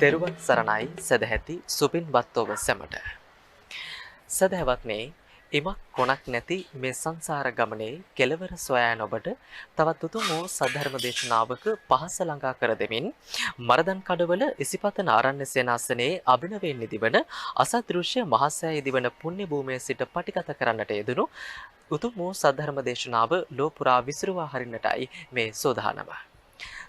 තෙරුවන් සරණයි සදැහැති සුපින්වත් ඔබ සැමට. සදහැවත්නේ ඉමක් කොනක් නැති මේ සංසාර ගමනේ කෙලවර සොයා ඔබට තවත් උතුම් වූ සද්ධර්ම දේශනාවක පහස ළඟා කර දෙමින් මරදන් කඩවල ඉසිපතන ආරණ්‍ය සේනාසනයේ අභිනවයෙන් නිදිවන අසදෘශ්‍ය මහසෑය දිවන පුණ්‍ය භූමියේ සිට පටිගත කරන්නට යෙදුණු උතුම් වූ සද්ධර්ම දේශනාව ලෝපුරා විසිරුවා හරින්නටයි මේ සෝදානම.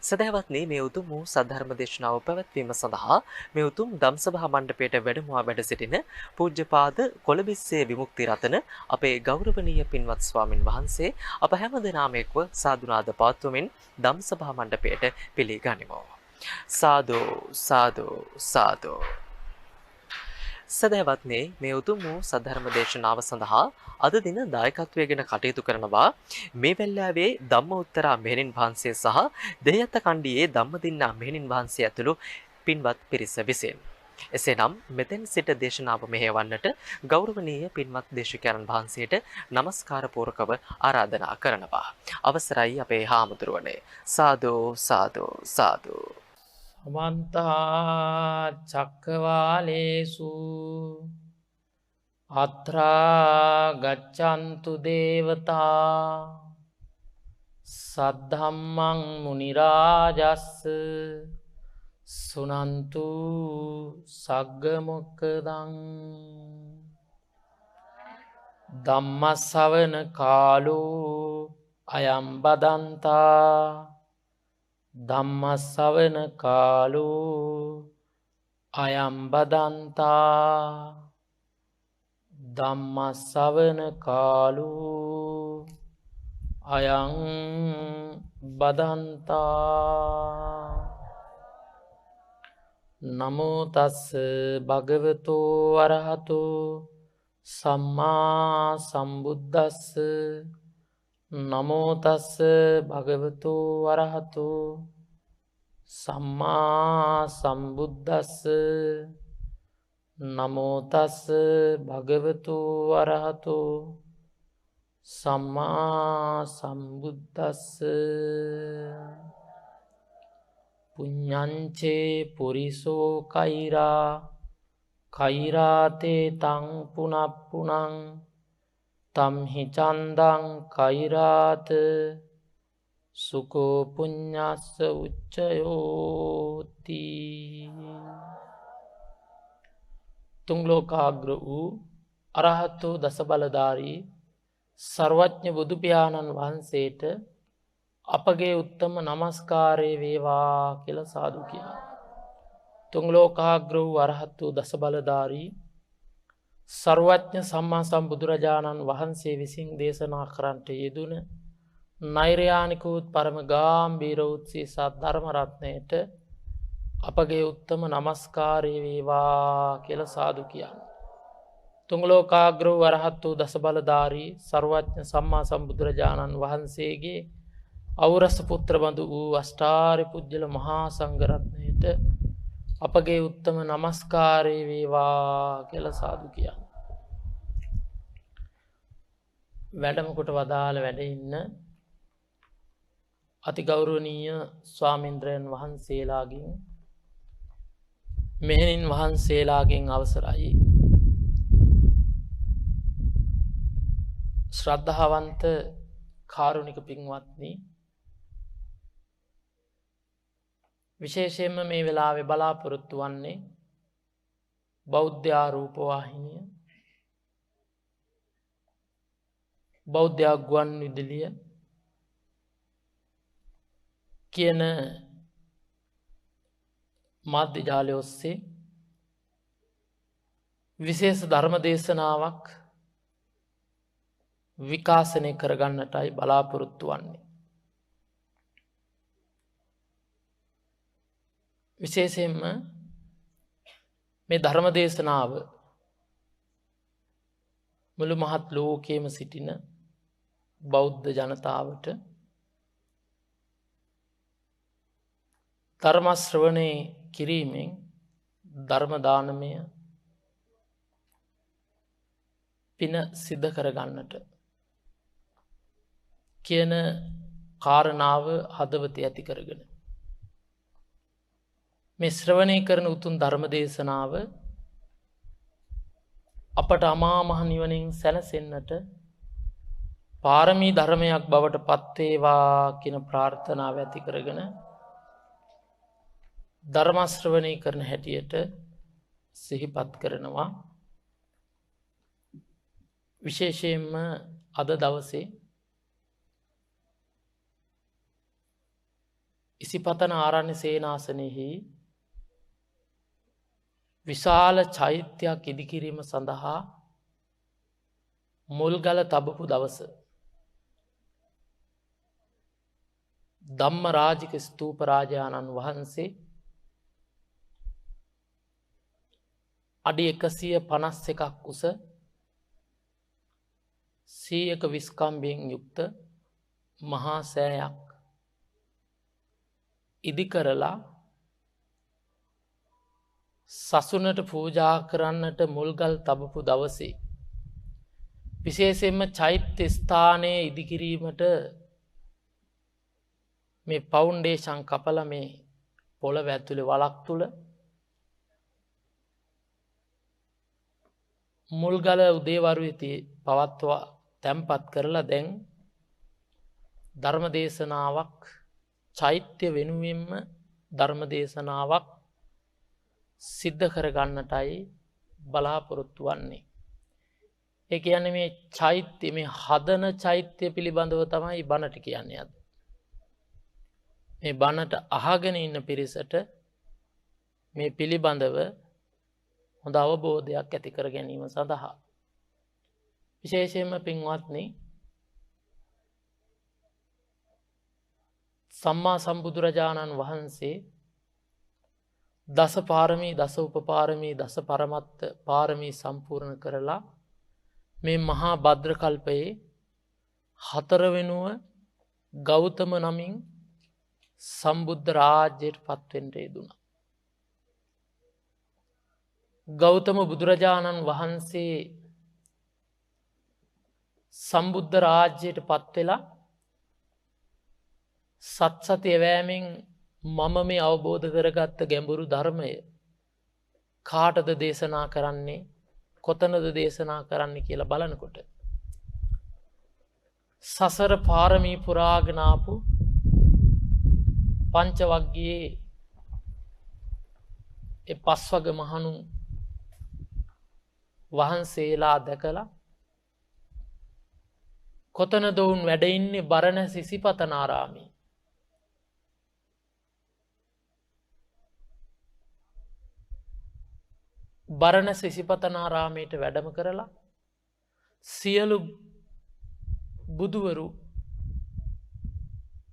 සදහවත්නි මේ උතුම් වූ සද්ධර්ම දේශනාව පැවැත්වීම සඳහා මේ උතුම් ධම්සභා මණ්ඩපයට වැඩමවා වැඩ සිටින පූජ්‍යපාද කොළඹිස්සේ විමුක්ති රතන අපේ ගෞරවනීය පින්වත් ස්වාමින් වහන්සේ අප හැම දෙනාම එක්ව සාදුනාද පවත්වමින් ධම්සභා මණ්ඩපයට පිළිගනිමු. සාදු සාදු සාදු. සදහවත්නි මේ උතුම් වූ සද්ධර්ම දේශනාව සඳහා අද දින දායකත්වයෙන් කටයුතු කරනවා මේ වෙල්ලාවේ ධම්ම උත්තරා මෙහෙණින් වහන්සේ සහ දෙයත කණ්ඩියේ ධම්මදින්නා මෙහෙණින් වහන්සේ ඇතුළු පින්වත් පිරිස විසින්. එසේනම් මෙතෙන් සිට දේශනාව මෙහෙයවන්නට ගෞරවනීය පින්වත් දේශකයන්න් වහන්සේට নমස්කාර පූර්වකව ආරාධනා කරනවා. අවසරයි අපේ හාමුදුරුවනේ. සාදු සාදු සාදු. සමන්ත චක්කවාලේසු අත්‍රා ගච්ඡන්තු දේවතා සද්ධම්මං මුනි රාජස්ස සුනන්තු සග්ග මොක්ඛදං ධම්ම ශ්‍රවණ කාලෝ අයං බදන්තා ධම්ම ශ්‍රවණ කාලෝ අයං බදන්තා ධම්ම ශ්‍රවණ කාලෝ අයං බදන්තා. නමෝ තස්ස භගවතෝ අරහතෝ සම්මා සම්බුද්දස්ස. නමෝ තස්ස භගවතෝ අරහතෝ සම්මා සම්බුද්දස්ස. නමෝ තස්ස භගවතෝ අරහතෝ සම්මා සම්බුද්දස්ස. පුඤ්ඤංචේ පුරිසෝ කෛරා කෛරාතේ තං පුනප්පුනං තම්හි චන්දං කෛරාත සුකෝ පුඤ්ඤස්ස උච්චයෝති. තුන් ලෝකාග්‍ර වූ අරහතෝ දස බලධාරී සර්වඥ බුදු පියාණන් වහන්සේට අපගේ උත්තම නමස්කාරය වේවා කියලා සාදු කියනවා. තුන් ලෝකාග්‍ර වූ අරහතෝ දස බලධාරී සර්වඥ සම්මා සම්බුදුරජාණන් වහන්සේ විසින් දේශනා කරන්නට යෙදුන නෛර්යානිකෝත් පරම ගාම්භීර උත්සී සද්ධර්ම රත්නයට අපගේ උත්තම නමස්කාරය වේවා කියලා සාදු කියනවා. තුන් ලෝකාග්‍ර වූ අරහතෝ දස බලධාරී සර්වඥ සම්මා සම්බුදුරජාණන් වහන්සේගේ ඖරස පුත්‍ර බඳු වූ අෂ්ටාරි පුජ්‍යල මහා සංඝ රත්නයට අපගේ උත්තම නමස්කාරය වේවා කියලා සාදු කියනවා. වැඩම කොට වදාළ වැඩ ඉන්න අති ගෞරවනීය ස්වාමීන්ද්‍රයන් වහන්සේලාගෙන් මෙහෙණින් වහන්සේලාගෙන් අවසරයි. ශ්‍රද්ධාවන්ත කාරුණික පින්වත්නි, විශේෂයෙන්ම මේ වෙලාවේ බලාපොරොත්තු වන්නේ බෞද්ධ ආරූප වාහිනිය, බෞද්ධ ගුවන් විදුලිය කියන මාධ්‍ය ජාලය ඔස්සේ විශේෂ ධර්ම දේශනාවක් විකාශනය කරගන්නටයි බලාපොරොත්තු වන්නේ. විශේෂයෙන්ම මේ ධර්ම දේශනාව මුළු මහත් ලෝකයේම සිටින බෞද්ධ ජනතාවට ධර්ම ශ්‍රවණය කිරීමෙන් ධර්ම දානමය පින සිද්ධ කරගන්නට කියන කාරණාව හදවතේ ඇති කරගෙන මේ ශ්‍රවණය කරන උතුම් ධර්ම දේශනාව අපට අමා මහ නිවනින් සැනසෙන්නට පාරමී ධර්මයක් බවට පත්වේවා කියන ප්‍රාර්ථනාව ඇති කරගෙන ධර්ම ශ්‍රවණය කරන හැටියට සිහිපත් කරනවා. විශේෂයෙන්ම අද දවසේ ඉසිපතන ආරණ්‍ය සේනාසනයෙහි විශාල චෛත්‍යයක් ඉදිකිරීම සඳහා මුල්ගල තබපු දවස ධම්මරාජික ස්තූපරාජාණන් වහන්සේ අඩි 151ක් උස 100ක විස්කම්බයෙන් යුක්ත මහා සෑයක් ඉදි කරලා සසුනට පූජා කරන්නට මුල්ගල් තබපු දවසේ විශේෂයෙන්ම චෛත්‍ය ස්ථානයේ ඉදිකිරීමට මේ ෆවුන්ඩේෂන් කපලා මේ පොළව ඇතුලේ වලක් තුල මුල්ගල උදේවරුවේ පවත්වා තැන්පත් කරලා දැන් ධර්ම දේශනාවක් චෛත්‍ය වෙනුවෙන්ම ධර්ම දේශනාවක් සිද්ධ කරගන්නටයි බලාපොරොත්තු වන්නේ. ඒ කියන්නේ මේ චෛත්‍ය මේ හදන චෛත්‍ය පිළිබඳව තමයි බණට කියන්නේ අද. මේ බණට අහගෙන ඉන්න පිරිසට මේ පිළිබඳව හොඳ අවබෝධයක් ඇති කර ගැනීම සඳහා විශේෂයෙන්ම පින්වත්නි සම්මා සම්බුදුරජාණන් වහන්සේ දස පාරමී දස උපපාරමී දස පරමත්ත පාරමී සම්පූර්ණ කරලා මේ මහා භද්‍ර කල්පයේ 4 වෙනුව ගෞතම නමින් සම්බුද්ධ රාජ්‍යයට පත්වෙන්න යෙදුණා. ගෞතම බුදුරජාණන් වහන්සේ සම්බුද්ධ රාජ්‍යයට පත් වෙලා සත්සතිය වෑමෙන් මම මේ අවබෝධ කරගත්ත ගැඹුරු ධර්මය කාටද දේශනා කරන්නේ කොතනද දේශනා කරන්නේ කියලා බලනකොට සසර පාරමී පුරාගෙන ආපු පංචවග්ගයේ ඒ පස්වග මහණු වහන්සේලා දැකලා කොතනද වුන් වැඩ ඉන්නේ බරණැස ඉසිපතනාරාමේ. බරණැස ඉසිපතනාරාමයට වැඩම කරලා සියලු බුදුවරු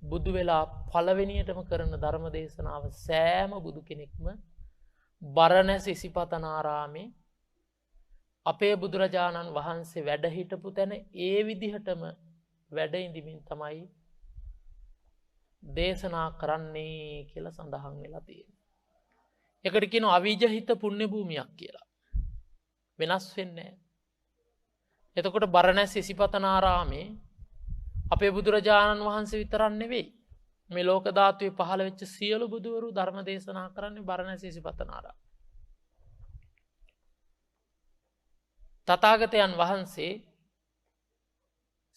බුදු වෙලා පළවෙනියටම කරන ධර්ම දේශනාව සෑම බුදු කෙනෙක්ම බරණැස ඉසිපතනාරාමේ අපේ බුදුරජාණන් වහන්සේ වැඩ හිටපු තැන ඒ විදිහටම වැඩ ඉඳිමින් තමයි දේශනා කරන්නේ කියලා සඳහන් වෙලා තියෙනවා. ඒකට කියනවා අවිජහිත පුණ්‍ය භූමියක් කියලා. වෙනස් වෙන්නේ නැහැ. එතකොට බරණැස් ඉසිපතනාරාමේ අපේ බුදුරජාණන් වහන්සේ විතරක් නෙවෙයි මේ ලෝක ධාතුවේ පහළ වෙච්ච සියලු බුදුවරු ධර්ම දේශනා කරන්නේ බරණැස් ඉසිපතනාරාමේ. තථාගතයන් වහන්සේ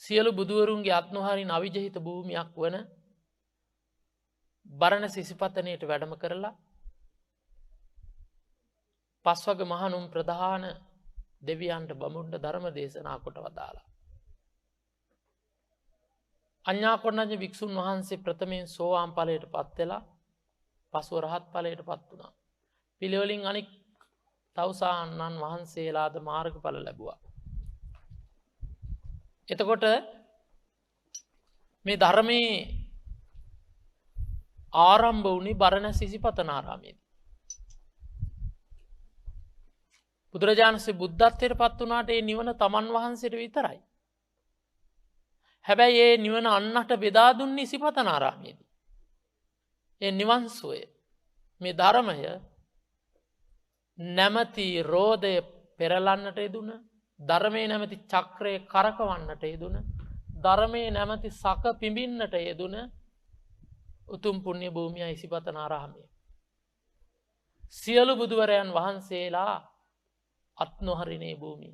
සියලු බුදුවරුන්ගේ අත්නොහරින් අවිජහිත භූමියක් වන බරණැස ඉසිපතනයට වැඩම කරලා පස්වග මහණුන් ප්‍රධාන දෙවියන්ට බමුණ්ඩ ධර්ම දේශනා කොට වදාලා. අඤ්ඤාකොණ්ණඤ්ඤ වික්ෂුන් වහන්සේ ප්‍රථමයෙන් සෝවාන් ඵලයට පත් වෙලා පස්ව රහත් ඵලයට පත් වුණා. පිළිවෙලින් අනික් තවුසානන් වහන්සේලාද මාර්ගඵල ලැබුවා. එතකොට මේ ධර්මයේ ආරම්භ වුණේ බරණැස ඉසිපතනාරාමයේදී. බුදුරජාණන් වහන්සේ බුද්ධත්වයට පත් වුණාට ඒ නිවන තමන් වහන්සේට විතරයි. හැබැයි ඒ නිවන අන්නට බෙදා දුන්නේ ඉසිපතනාරාමයේදී. ඒ නිවන් සුවය මේ ධර්මය නැමැති රෝධය පෙරලන්නට යෙදුන ධර්මයේ නැමැති චක්‍රය කරකවන්නට යෙදුන ධර්මයේ නැමැති සක පිඹින්නට යෙදුන උතුම් පුණ්‍ය භූමිය ඉසිපතනාරාමය. සියලු බුදුවරයන් වහන්සේලා අත් නොහරිනේ භූමිය.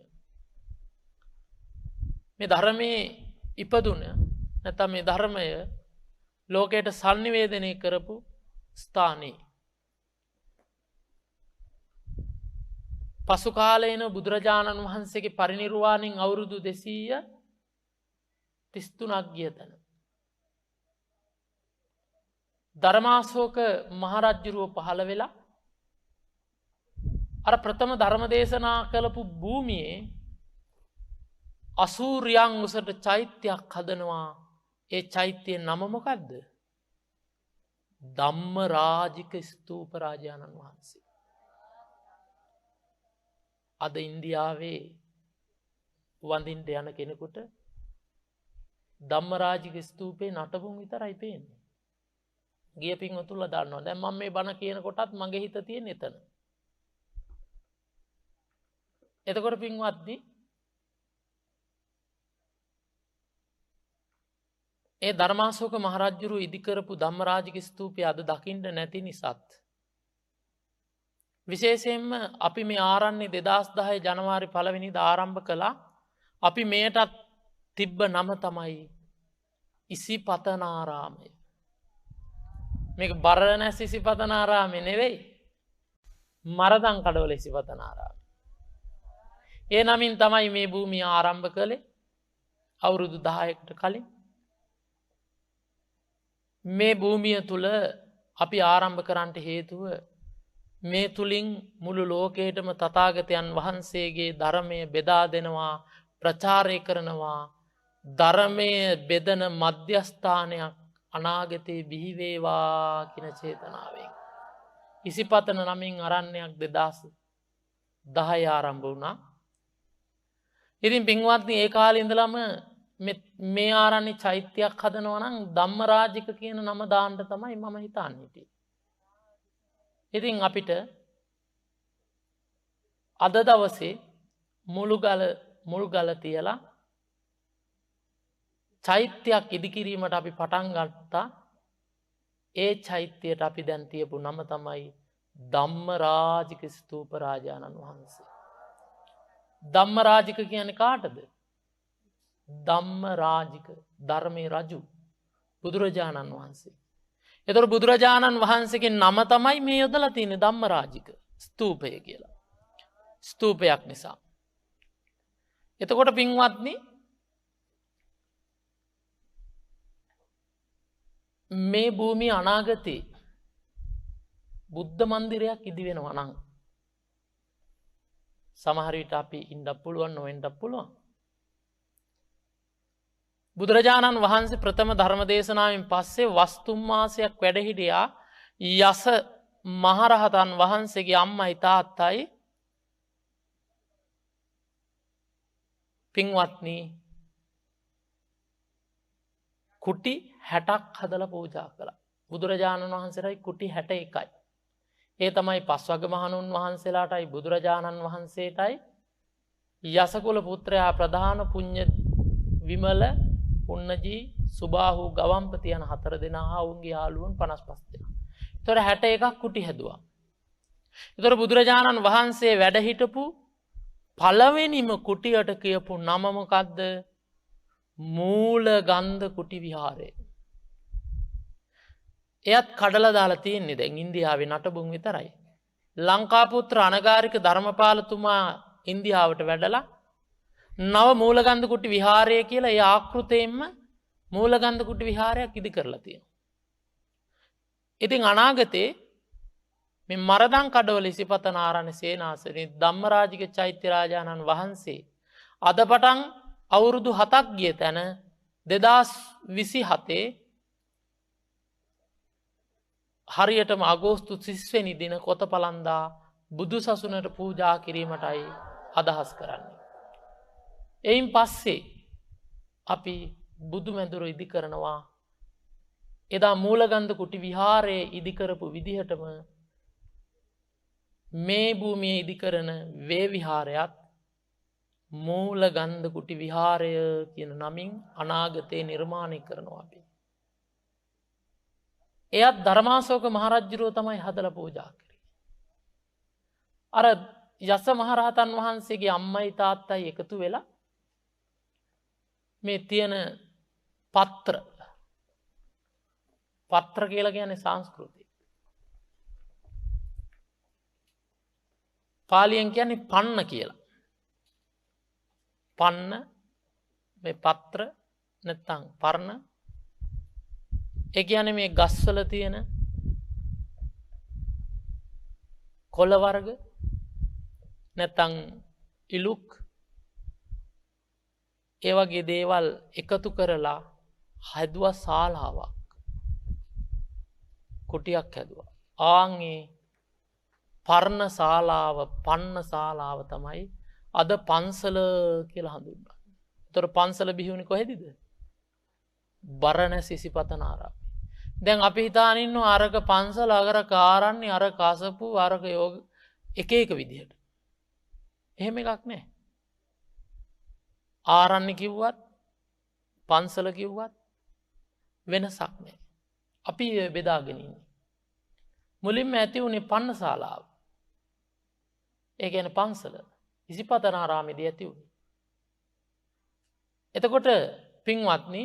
මේ ධර්මයේ ඉපදුන නැත්නම් මේ ධර්මය ලෝකයට sannivedanaya කරපු ස්ථානයේ පසු කාලේන බුදුරජාණන් වහන්සේගේ පරිනිර්වාණයෙන් අවුරුදු 233ක් ගිය තැන ධර්මාශෝක මහරජුරුව පහළ වෙලා අර ප්‍රථම ධර්ම දේශනා කළපු භූමියේ අසූර්යයන් උසට චෛත්‍යයක් හදනවා. ඒ චෛත්‍යයේ නම මොකද්ද? ධම්මරාජික ස්තූප රාජානන් වහන්සේ. අද ඉන්දියාවේ වඳින්න යන කෙනෙකුට ධම්මරාජික ස්තූපේ නටබුන් විතරයි පේන්නේ. ගිය පින්වතුන්ලා දන්නවා. දැන් මම මේ බණ කියන කොටත් මගේ හිත තියෙන එතන. එතකොට පින්වත්නි ඒ ධර්මාශෝක මහරජුරු ඉදිකරපු ධම්මරාජික ස්තූපය අද දකින්න නැති නිසාත් විශේෂයෙන්ම අපි මේ ආරණ්‍ය 2010 ජනවාරි 1 වෙනිදා ආරම්භ කළා. අපි මේටත් තිබ්බ නම තමයි ඉසිපතනාරාමය. මේක බරණැස් ඉසිපතනාරාමය නෙවෙයි. මරදන් කඩවල ඉසිපතනාරාමය. ඒ නමින් තමයි මේ භූමිය ආරම්භ කළේ අවුරුදු 10කට කලින්. මේ භූමිය තුල අපි ආරම්භ කරන්නට හේතුව මේ තුලින් මුළු ලෝකයටම තථාගතයන් වහන්සේගේ ධර්මය බෙදා දෙනවා, ප්‍රචාරය කරනවා, ධර්මයේ බෙදන මධ්‍යස්ථානයක් අනාගතේ බිහි වේවා කියන චේතනාවෙන් ඉසිපතන නමින් අරණ්‍යයක් 2010 ආරම්භ වුණා. ඉතින් පින්වත්නි ඒ කාලේ ඉඳලම මේ ආරණ්‍ය චෛත්‍යයක් හදනවා නම් ධම්මරාජික කියන නම දාන්න තමයි මම හිතන්නේ. ඉතින් අපිට අද දවසේ මුල්ගල තියලා චෛත්‍යයක් ඉදිකිරීමට අපි පටන් ගත්තා. ඒ චෛත්‍යයට අපි දැන් තියපු නම තමයි ධම්මරාජික ස්තූප රාජානන් වහන්සේ. ධම්මරාජික කියන්නේ කාටද? ධම්මරාජික ධර්මයේ රජු බුදුරජාණන් වහන්සේ. එතකොට බුදුරජාණන් වහන්සේගේ නම තමයි මේ යොදලා තියෙන්නේ ධම්මරාජික ස්තූපය කියලා. ස්තූපයක් නිසා. එතකොට පින්වත්නි මේ භූමිය අනාගතේ බුද්ධ මන්දිරයක් ඉදි වෙනවා නම් සමහර විට අපි ඉන්නත් පුළුවන් නොවෙන්නත් පුළුවන්. බුදුරජාණන් වහන්සේ ප්‍රථම ධර්ම දේශනාවෙන් පස්සේ වස්තුම් මාසයක් වැඩ හිටියා යස මහරහතන් වහන්සේගේ අම්මයි තාත්තයි. පින්වත්නි කුටි 60ක් හදලා පූජා කළා. බුදුරජාණන් වහන්සේටයි කුටි 61යි. ඒ තමයි පස්වග මහණුන් වහන්සේලාටයි බුදුරජාණන් වහන්සේටයි යසකුල පුත්‍රයා ප්‍රධාන පුඤ්ඤ විමල පුන්නජී සුබාහු ගවම්පති යන 4 දෙනා හා උන්ගේ යාළුවන් 55 දෙනා. ඒතර 61ක් කුටි හැදුවා. ඒතර බුදුරජාණන් වහන්සේ වැඩ හිටපු පළවෙනිම කුටියට කියපු නම මොකද්ද? මූලගන්ධ කුටි විහාරය. එයත් කඩලා දාලා තියෙන්නේ දැන් ඉන්දියාවේ නටබුන් විතරයි. ලංකාපුත්‍ර අනගාരിക ධර්මපාලතුමා ඉන්දියාවට වැඩලා නව මූලගන්ධ කුටි විහාරය කියලා ඒ ආකෘතයෙන්ම මූලගන්ධ කුටි විහාරයක් ඉදි කරලා තියෙනවා. ඉතින් අනාගතේ මේ මරදන් කඩවල ඉසිපතනාරාණ සේනාසනේ ධම්මරාජික චෛත්‍ය රාජානන් වහන්සේ අද පටන් අවුරුදු 7ක් ගිය තැන 2027 හරියටම අගෝස්තු 30 වෙනි දින කොතපලන්දා බුදු සසුනට පූජා කිරීමටයි අදහස් කරන්නේ. එයින් පස්සේ අපි බුදු මැදුර ඉදි කරනවා. එදා මූලගන්ධ කුටි විහාරයේ ඉදි කරපු විදිහටම මේ භූමියේ ඉදි කරන වේ විහාරයත් මූලගන්ධ කුටි විහාරය කියන නමින් අනාගතේ නිර්මාණය කරනවා අපි. එයත් ධර්මාශෝක මහරජුරෝ තමයි හදලා පූජා කරේ. අර යස මහරහතන් වහන්සේගේ අම්මයි තාත්තයි එකතු වෙලා මේ තියෙන පත්‍ර කියලා කියන්නේ සංස්කෘතිය. පාලියෙන් කියන්නේ පන්න කියලා. පන්න මේ පත්‍ර නැත්තම් පර්ණ ඒ කියන්නේ මේ ගස්වල තියෙන කොළ වර්ග නැත්තම් ඉලුක් ඒ වගේ දේවල් එකතු කරලා හැදුවා ශාලාවක්. කුටියක් හැදුවා. ආන්ගේ පර්ණ ශාලාව, පන්න ශාලාව තමයි අද පන්සල කියලා හඳුන්වන්නේ. ඒතර පන්සල බිහි වුණේ කොහෙදද? බරණැස් ඉසිපතනාරාමේ. දැන් අපි හිතාන ඉන්නවා අරක පන්සල අගර කාරන්නේ අර කසපු අරක යෝග එක එක විදිහට. එහෙම එකක් නැහැ. ආරණ්‍ය කිව්වත් පන්සල කිව්වත් වෙනසක් නැහැ. අපි බෙදාගෙන ඉන්නේ. මුලින්ම ඇති වුණේ පන්නශාලාව. ඒ කියන්නේ පන්සල. ඉසිපතනාරාමේදී ඇති වුණේ. එතකොට පින්වත්නි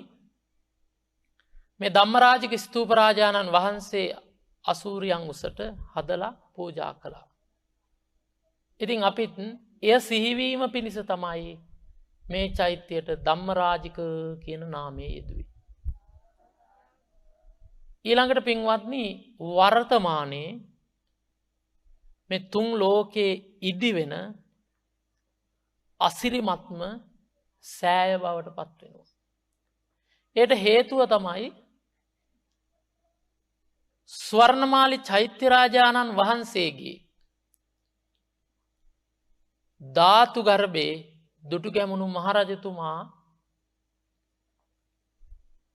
මේ ධම්මරාජික ස්තූප රාජානන් වහන්සේ අසූරියන් උසට හදලා පූජා කළා. ඉතින් අපිත් එය සිහිවීම පිණිස තමයි මේ චෛත්‍යයට ධම්මරාජික කියන නාමය යෙදුවේ. ඊළඟට පින්වත්නි වර්තමානයේ මේ තුන් ලෝකේ ඉදි වෙන අසිරිමත්ම සෑය බවට පත් වෙනවා. ඒට හේතුව තමයි ස්වර්ණමාලි චෛත්‍ය රාජානන් වහන්සේගේ ධාතු ගර්භයේ දුටුගැමුණු මහරජතුමා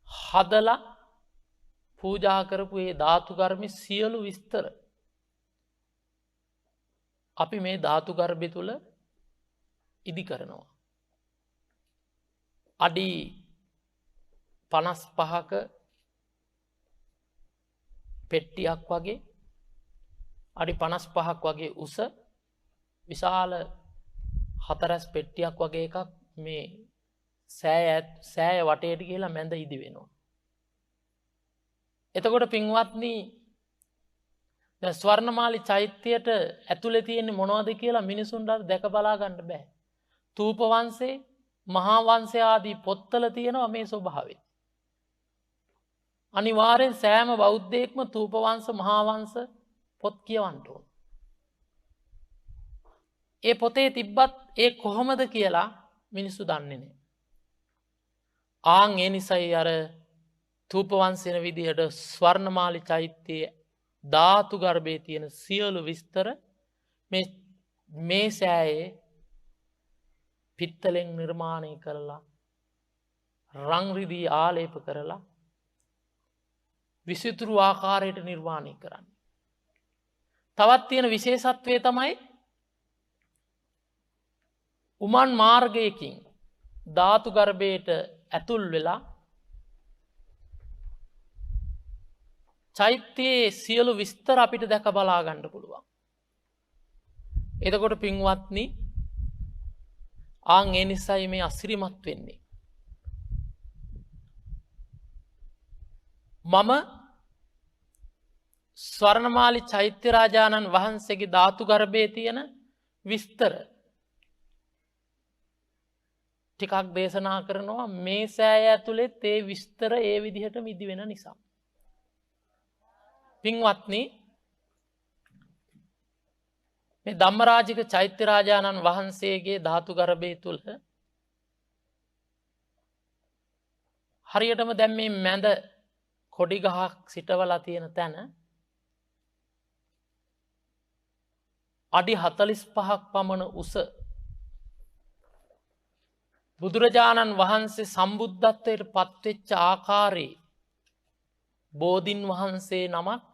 හදලා පූජා කරපු ඒ ධාතු ගර්භයේ සියලු විස්තර අපි මේ ධාතු ගර්භය තුල ඉදි කරනවා. අඩි 55ක පෙට්ටියක් වගේ අඩි 55ක් වගේ උස විශාල හතරස් පෙට්ටියක් වගේ එකක් මේ සෑය වටේට ගිහලා මැද ඉදි වෙනවා. එතකොට පින්වත්නි දැන් ස්වර්ණමාලි චෛත්‍යයට ඇතුලේ තියෙන්නේ මොනවද කියලා මිනිසුන්ට දැක බලා ගන්න බෑ. තූප වංශේ, මහා වංශය ආදී පොත්වල තියෙනවා මේ ස්වභාවය. අනිවාර්යෙන් සෑම බෞද්ධයෙක්ම තූප වංශ, මහා වංශ පොත් කියවන්න ඕන. ඒ පොතේ තිබ්බත් ඒ කොහොමද කියලා මිනිස්සු දන්නේ නැහැ. ආන් ඒ නිසයි අර තූප වංශෙන විදිහට ස්වර්ණමාලි චෛත්‍යයේ ධාතු ගර්භයේ තියෙන සියලු විස්තර මේ සෑයේ පිත්තලෙන් නිර්මාණය කරලා රං රිදී ආලේප කරලා විසිතුරු ආකාරයට නිර්මාණය කරන්නේ. තවත් තියෙන විශේෂත්වය තමයි උමන් මාර්ගයකින් ධාතු ගර්භයට ඇතුල් වෙලා චෛත්‍යයේ සියලු විස්තර අපිට දැක බලා ගන්න පුළුවන්. එතකොට පින්වත්නි ආන් ඒ නිසයි මේ අසිරිමත් වෙන්නේ. මම ස්වර්ණමාලි චෛත්‍ය රාජානන් වහන්සේගේ ධාතු ගර්භයේ තියෙන විස්තර ටිකක් දේශනා කරනවා මේ සෑය ඇතුළෙත් ඒ විස්තර ඒ විදිහට මිදි වෙන නිසා. පින්වත්නි මේ ධම්මරාජික චෛත්‍ය රාජානන් වහන්සේගේ ධාතු ගර්භය තුල හරියටම දැන් මේ මැද කොඩි ගහක් සිටවලා තියෙන තැන අඩි 45ක් පමණ උස බුදුරජාණන් වහන්සේ සම්බුද්ධත්වයට පත්වෙච්ච ආකාරයේ බෝධින් වහන්සේ නමක්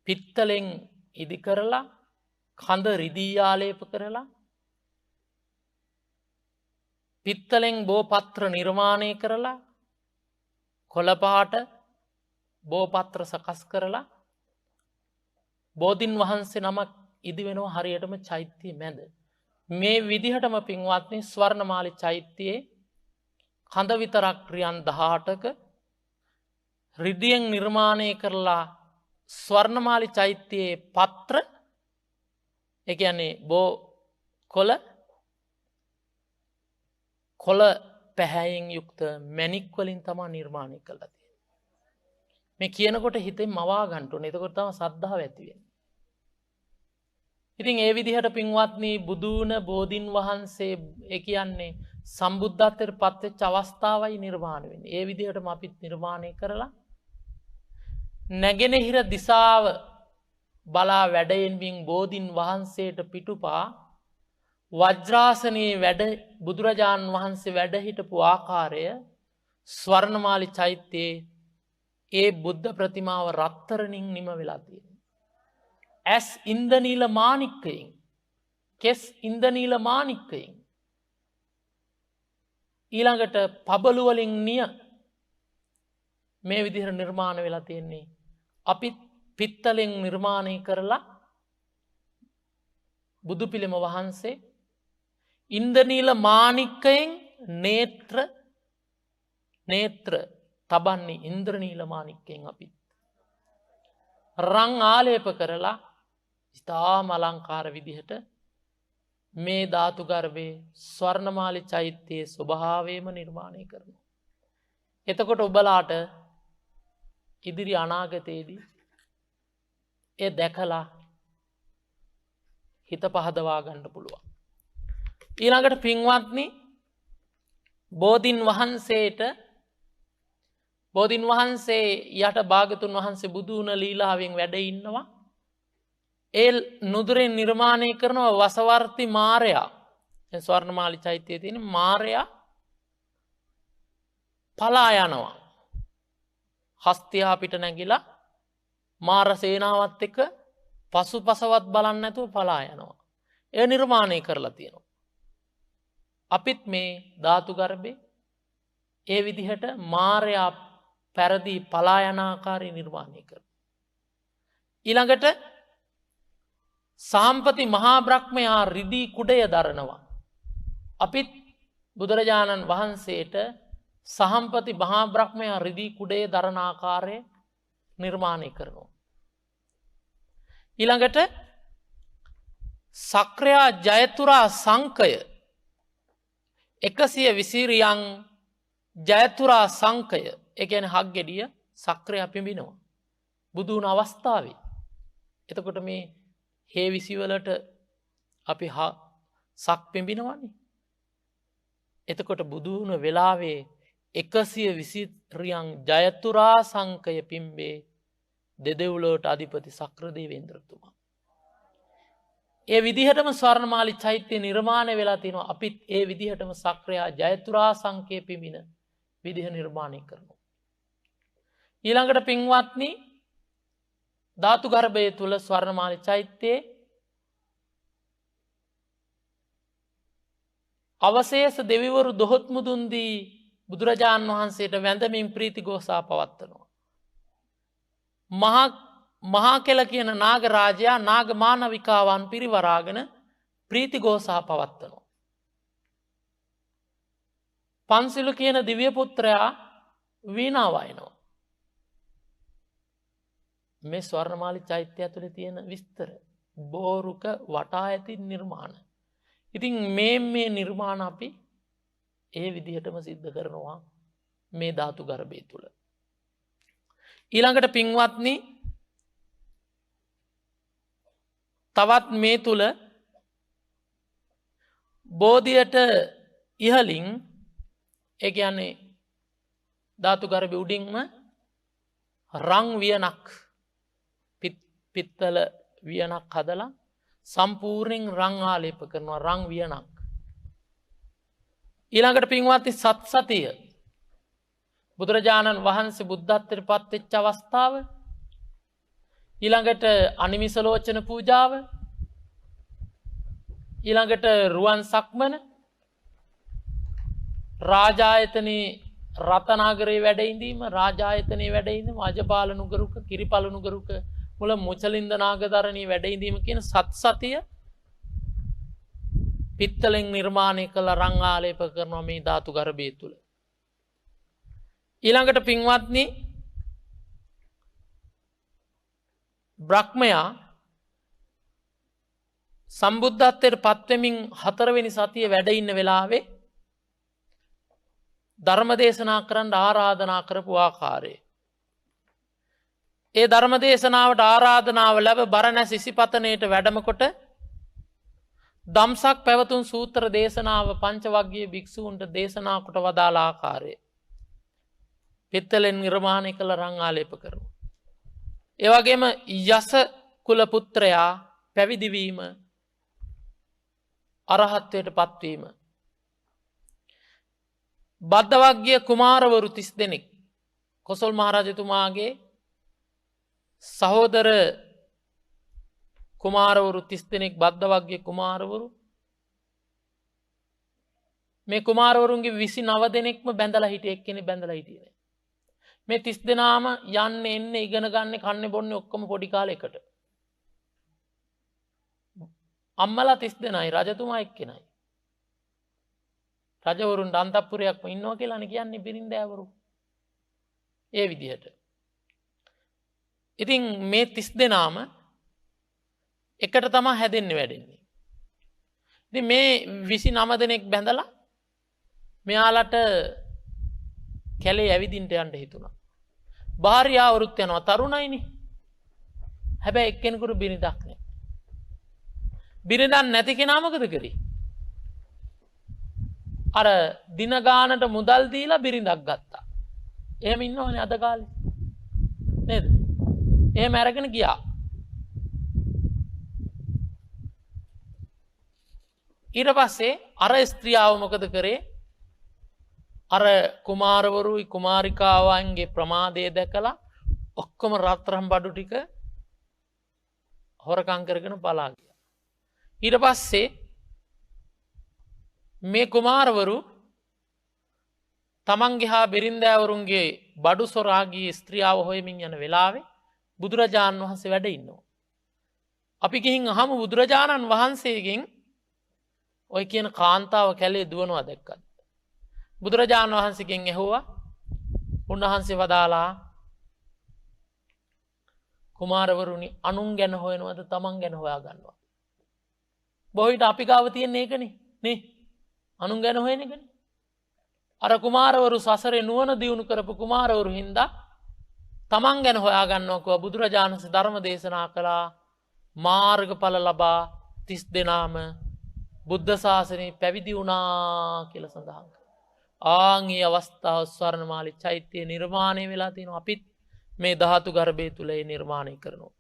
පිත්තලෙන් ඉදි කරලා කඳ රිදී ආලේප කරලා පිත්තලෙන් බෝපත්‍ර නිර්මාණය කරලා කොළපාට බෝපත්‍ර සකස් කරලා බෝධින් වහන්සේ නමක් ඉදි වෙනවා හරියටම චෛත්‍යයේ මැද. මේ විදිහටම පින්වත්නි ස්වර්ණමාලි චෛත්‍යයේ කඳ විතරක් ක්‍රියන් 18ක රිදියෙන් නිර්මාණය කරලා ස්වර්ණමාලි චෛත්‍යයේ පත්‍ර ඒ කියන්නේ බෝ කොළ පැහැයෙන් යුක්ත මැණික් වලින් තමයි නිර්මාණය කළා තියෙන්නේ. මේ කියනකොට හිතෙන් මවා ගන්න ඕනේ. එතකොට තමයි සද්ධාව ඇති වෙන්නේ. ඉතින් ඒ විදිහට පින්වත්නි බුදුන බෝධින් වහන්සේ ඒ කියන්නේ සම්බුද්ධත්වයට පත්වෙච්ච අවස්ථාවයි නිර්මාණය වෙන්නේ. ඒ විදිහටම අපිත් නිර්මාණය කරලා නැගෙනහිර දිසාව බලා වැඩෙමින් බෝධින් වහන්සේට පිටුපා වජ්‍රාසනයේ වැඩ බුදුරජාණන් වහන්සේ වැඩ හිටපු ආකාරය ස්වර්ණමාලි චෛත්‍යයේ ඒ බුද්ධ ප්‍රතිමාව රත්තරණින් නිම වෙලා තියෙනවා. ඇස් ඉන්ද්‍රනීල මාණික්කයෙන්, කෙස් ඉන්ද්‍රනීල මාණික්කයෙන්, ඊළඟට පබළු වලින් නිය මේ විදිහට නිර්මාණය වෙලා තියෙන්නේ. අපි පිත්තලෙන් නිර්මාණය කරලා බුදු පිළිම වහන්සේ ඉන්ද්‍රනීල මාණික්කයෙන් නේත්‍ර තබන්නේ ඉන්ද්‍රනීල මාණික්කයෙන් අපි රං ආලේප කරලා ඉතාම අලංකාර විදිහට මේ ධාතු ගර්භයේ ස්වර්ණමාලි චෛත්‍යයේ ස්වභාවයම නිර්මාණය කරනවා. එතකොට ඔබලාට ඉදිරි අනාගතයේදී ඒ දැකලා හිත පහදවා ගන්න පුළුවන්. ඊළඟට පින්වත්නි බෝධින් වහන්සේ යට භාගතුන් වහන්සේ බුදු වුණ ලීලාවෙන් වැඩ ඉන්නවා. ඒ නුදුරෙන් නිර්මාණය කරනවා වසවර්ති මාරයා. ස්වර්ණමාලි චෛත්‍යයේ තියෙන මාරයා පලා යනවා. හස්තියා පිට නැගිලා මාර සේනාවත් එක්ක පසුපසවත් බලන්නේ නැතුව පලා යනවා. ඒ නිර්මාණය කරලා තියෙනවා. අපිත් මේ ධාතු ගර්භේ ඒ විදිහට මාරයා පෙරදී පලා යන ආකාරය නිර්මාණය කරනවා. ඊළඟට සාම්පති මහා බ්‍රහ්මයා රිදී කුඩය දරනවා. අපිත් බුදුරජාණන් වහන්සේට සහම්පති මහා බ්‍රහ්මයා රිදී කුඩය දරන ආකාරය නිර්මාණය කරනවා. ඊළඟට සක්‍රයා ජයතුරා සංකය 120 රියන් ජයතුරා සංකය ඒ කියන්නේ හක් ගෙඩිය සක්‍රයා පිඹිනවා බුදු වුණ අවස්ථාවේ. එතකොට මේ හේවිසි වලට අපි සක් පිඹිනවනේ. එතකොට බුදු වුණ වෙලාවේ 120 රියන් ජයතුරා සංකය පිම්බේ දෙදෙව්ලොවට අධිපති සක්‍ර දේවේන්ද්‍රතුමා. ඒ විදිහටම ස්වර්ණමාලි චෛත්‍ය නිර්මාණය වෙලා තියෙනවා. අපිත් ඒ විදිහටම සක්‍රයා ජයතුරා සංකය පිමින විදිහ නිර්මාණය කරනවා. ඊළඟට පින්වත්නි ධාතු ගර්භය තුල ස්වර්ණමාලි චෛත්‍යයේ අවශේෂ දෙවිවරු දොහොත් මුදුන් දී බුදුරජාණන් වහන්සේට වැඳමින් ප්‍රීති ഘോഷා පවත්වනවා. මහා කෙල කියන නාග රාජයා නාග මානවිකාවන් පිරිවරාගෙන ප්‍රීති ഘോഷා පවත්වනවා. පන්සිලු කියන දිව්‍ය පුත්‍රයා වීණා වයනවා. මේ ස්වර්ණමාලි චෛත්‍ය ඇතුලේ තියෙන විස්තර බෝරුක වටා ඇති නිර්මාණ. ඉතින් මේ නිර්මාණ අපි ඒ විදිහටම සිද්ධ කරනවා මේ ධාතු ගර්භය තුල. ඊළඟට පින්වත්නි තවත් මේ තුල බෝධියට ඉහලින් ඒ කියන්නේ ධාතු ගර්භය උඩින්ම රං වියනක් පිත්තල වියනක් හදලා සම්පූර්ණයෙන් රං ආලේප කරනවා රං වියනක්. ඊළඟට පින්වත්නි සත්සතිය බුදුරජාණන් වහන්සේ බුද්ධත්වයට පත් වෙච්ච අවස්ථාව ඊළඟට අනිමිසලෝචන පූජාව ඊළඟට රුවන් සක්මන රාජායතනයේ රතනාගරේ වැඩ ඉඳීම රාජායතනයේ වැඩ ඉඳීම අජපාල නුගරුක කිරිපල නුගරුක මුල මුචලින්ද නාගදරණී වැඩ ඉඳීම කියන සත් සතිය පිත්තලෙන් නිර්මාණය කළ රං ආලේප කරනවා මේ ධාතු ගර්භය තුල. ඊළඟට පින්වත්නි බ්‍රහ්මයා සම්බුද්ධත්වයට පත්වෙමින් 4 වෙනි සතිය වැඩ ඉන්න වෙලාවේ ධර්ම දේශනා කරන්න ආරාධනා කරපු ආකාරය. ඒ ධර්ම දේශනාවට ආරාධනාව ලැබ බරණැස් ඉසිපතනයට වැඩම කොට දම්සක් පැවතුම් සූත්‍ර දේශනාව පංචවග්ගීය භික්ෂූන්ට දේශනා කොට වදාළ ආකාරය. පිත්තලෙන් නිර්මාණය කළ රං ආලේප කරනවා. ඒ වගේම යස කුල පුත්‍රයා පැවිදි වීම අරහත්වයට පත්වීම. බද්දවග්ගීය කුමාරවරු 30 දෙනෙක් කොසල් මහරජතුමාගේ සහෝදර කුමාරවරු 30 දෙනෙක් බද්දවග්ගීය කුමාරවරු මේ කුමාරවරුන්ගේ 29 දෙනෙක්ම බැඳලා හිටියේ එක්කෙනෙක් බැඳලා හිටියේ නෑ. මේ 30 දෙනාම යන්නේ එන්නේ ඉගෙන ගන්න කන්නේ බොන්නේ ඔක්කොම පොඩි කාලේ එකට. අම්මලා 30 දෙනයි රජතුමා එක්කෙනයි. රජවරුන්ට අන්තපුරයක්ම ඉන්නවා කියලානේ කියන්නේ බිරින්දෑවරු. ඒ විදිහට. ඉතින් මේ 30 දෙනාම එකට තමයි හැදෙන්නේ වැඩෙන්නේ. ඉතින් මේ 29 දෙනෙක් බැඳලා මෙයාලට කැලේ ඇවිදින්න යන්න හිතුණා. භාර්යාවරුත් යනවා තරුණයිනේ. හැබැයි එක්කෙනෙකුට බිරිඳක් නැහැ. බිරිඳක් නැති කෙනා මොකද කරේ? අර දින ගානට මුදල් දීලා බිරිඳක් ගත්තා. එහෙම ඉන්නවනේ අද කාලේ. නේද? එහෙම අරගෙන ගියා. ඊට පස්සේ අර ස්ත්‍රියව මොකද කරේ? අර කුමාරවරුයි කුමාරිකාවන්ගේ ප්‍රමාදය දැකලා ඔක්කොම රත්තරන් බඩු ටික හොරකම් කරගෙන පලා ගියා. ඊට පස්සේ මේ කුමාරවරු තමන්ගේ හා බිරින්දෑවරුන්ගේ බඩු සොරාගී ස්ත්‍රියව හොයමින් යන වෙලාවේ බුදුරජාණන් වහන්සේ වැඩ ඉන්නවා. අපි ගිහින් අහමු බුදුරජාණන් වහන්සේගෙන් ඔය කියන කාන්තාව කැලේ දුවනවා දැක්කද? බුදුරජාණන් වහන්සේගෙන් ඇහුවා. උන්වහන්සේ වදාලා කුමාරවරුනි අනුන් ගැන හොයනවද තමන් ගැන හොයා ගන්නවා? බොහෝවිට අපි ගාව තියෙන එකනේ නේ. අනුන් ගැන හොයන එකනේ. අර කුමාරවරු සසරේ නුවණ දියුණු කරපු කුමාරවරු හින්දා තමන් ගැන හොයා ගන්නවා කිව්වා. බුදුරජාණන් වහන්සේ ධර්ම දේශනා කළා. මාර්ගඵල ලබා 30 දෙනාම බුද්ධ ශාසනය පැවිදි වුණා කියලා සඳහන් කරනවා. ආන්ගේ අවස්ථාව ස්වර්ණමාලි චෛත්‍ය නිර්මාණය වෙලා තියෙනවා. අපිත් මේ ධාතු ගර්භය තුල ඒ නිර්මාණය කරනවා.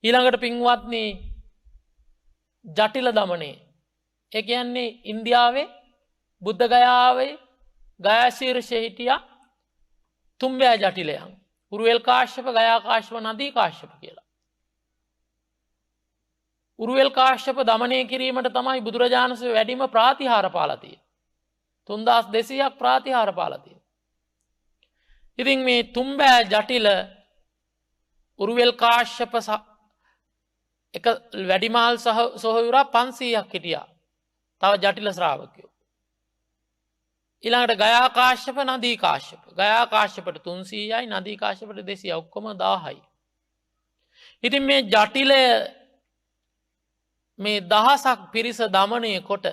ඊළඟට පින්වත්නි ජටිල දමනය. ඒ කියන්නේ ඉන්දියාවේ බුද්ධ ගයාවේ ගයා ශීර්ෂයේ හිටියා තුම්බෑ ජටිලයන්. උරුවෙල් කාශ්‍යප, ගයා කාශ්‍යප, නදී කාශ්‍යප කියලා. උරුවෙල් කාශ්‍යප දමනය කිරීමට තමයි බුදුරජාණන් වහන්සේ වැඩිම ප්‍රාතිහාර පාලා තියෙන්නේ. 3200ක් ප්‍රාතිහාර පාලා තියෙනවා. ඉතින් මේ තුම්බෑ ජටිල උරුවෙල් කාශ්‍යප එක වැඩිමාල් සොහොයුරා 500ක් හිටියා. තව ජටිල ශ්‍රාවකයෝ. ඊළඟට ගයා කාශ්‍යප, නදී කාශ්‍යප. ගයා කාශ්‍යපට 300යි, නදී කාශ්‍යපට 200යි, ඔක්කොම 1000යි. ඉතින් මේ ජටිලය මේ දහසක් පිරිස දමනය කොට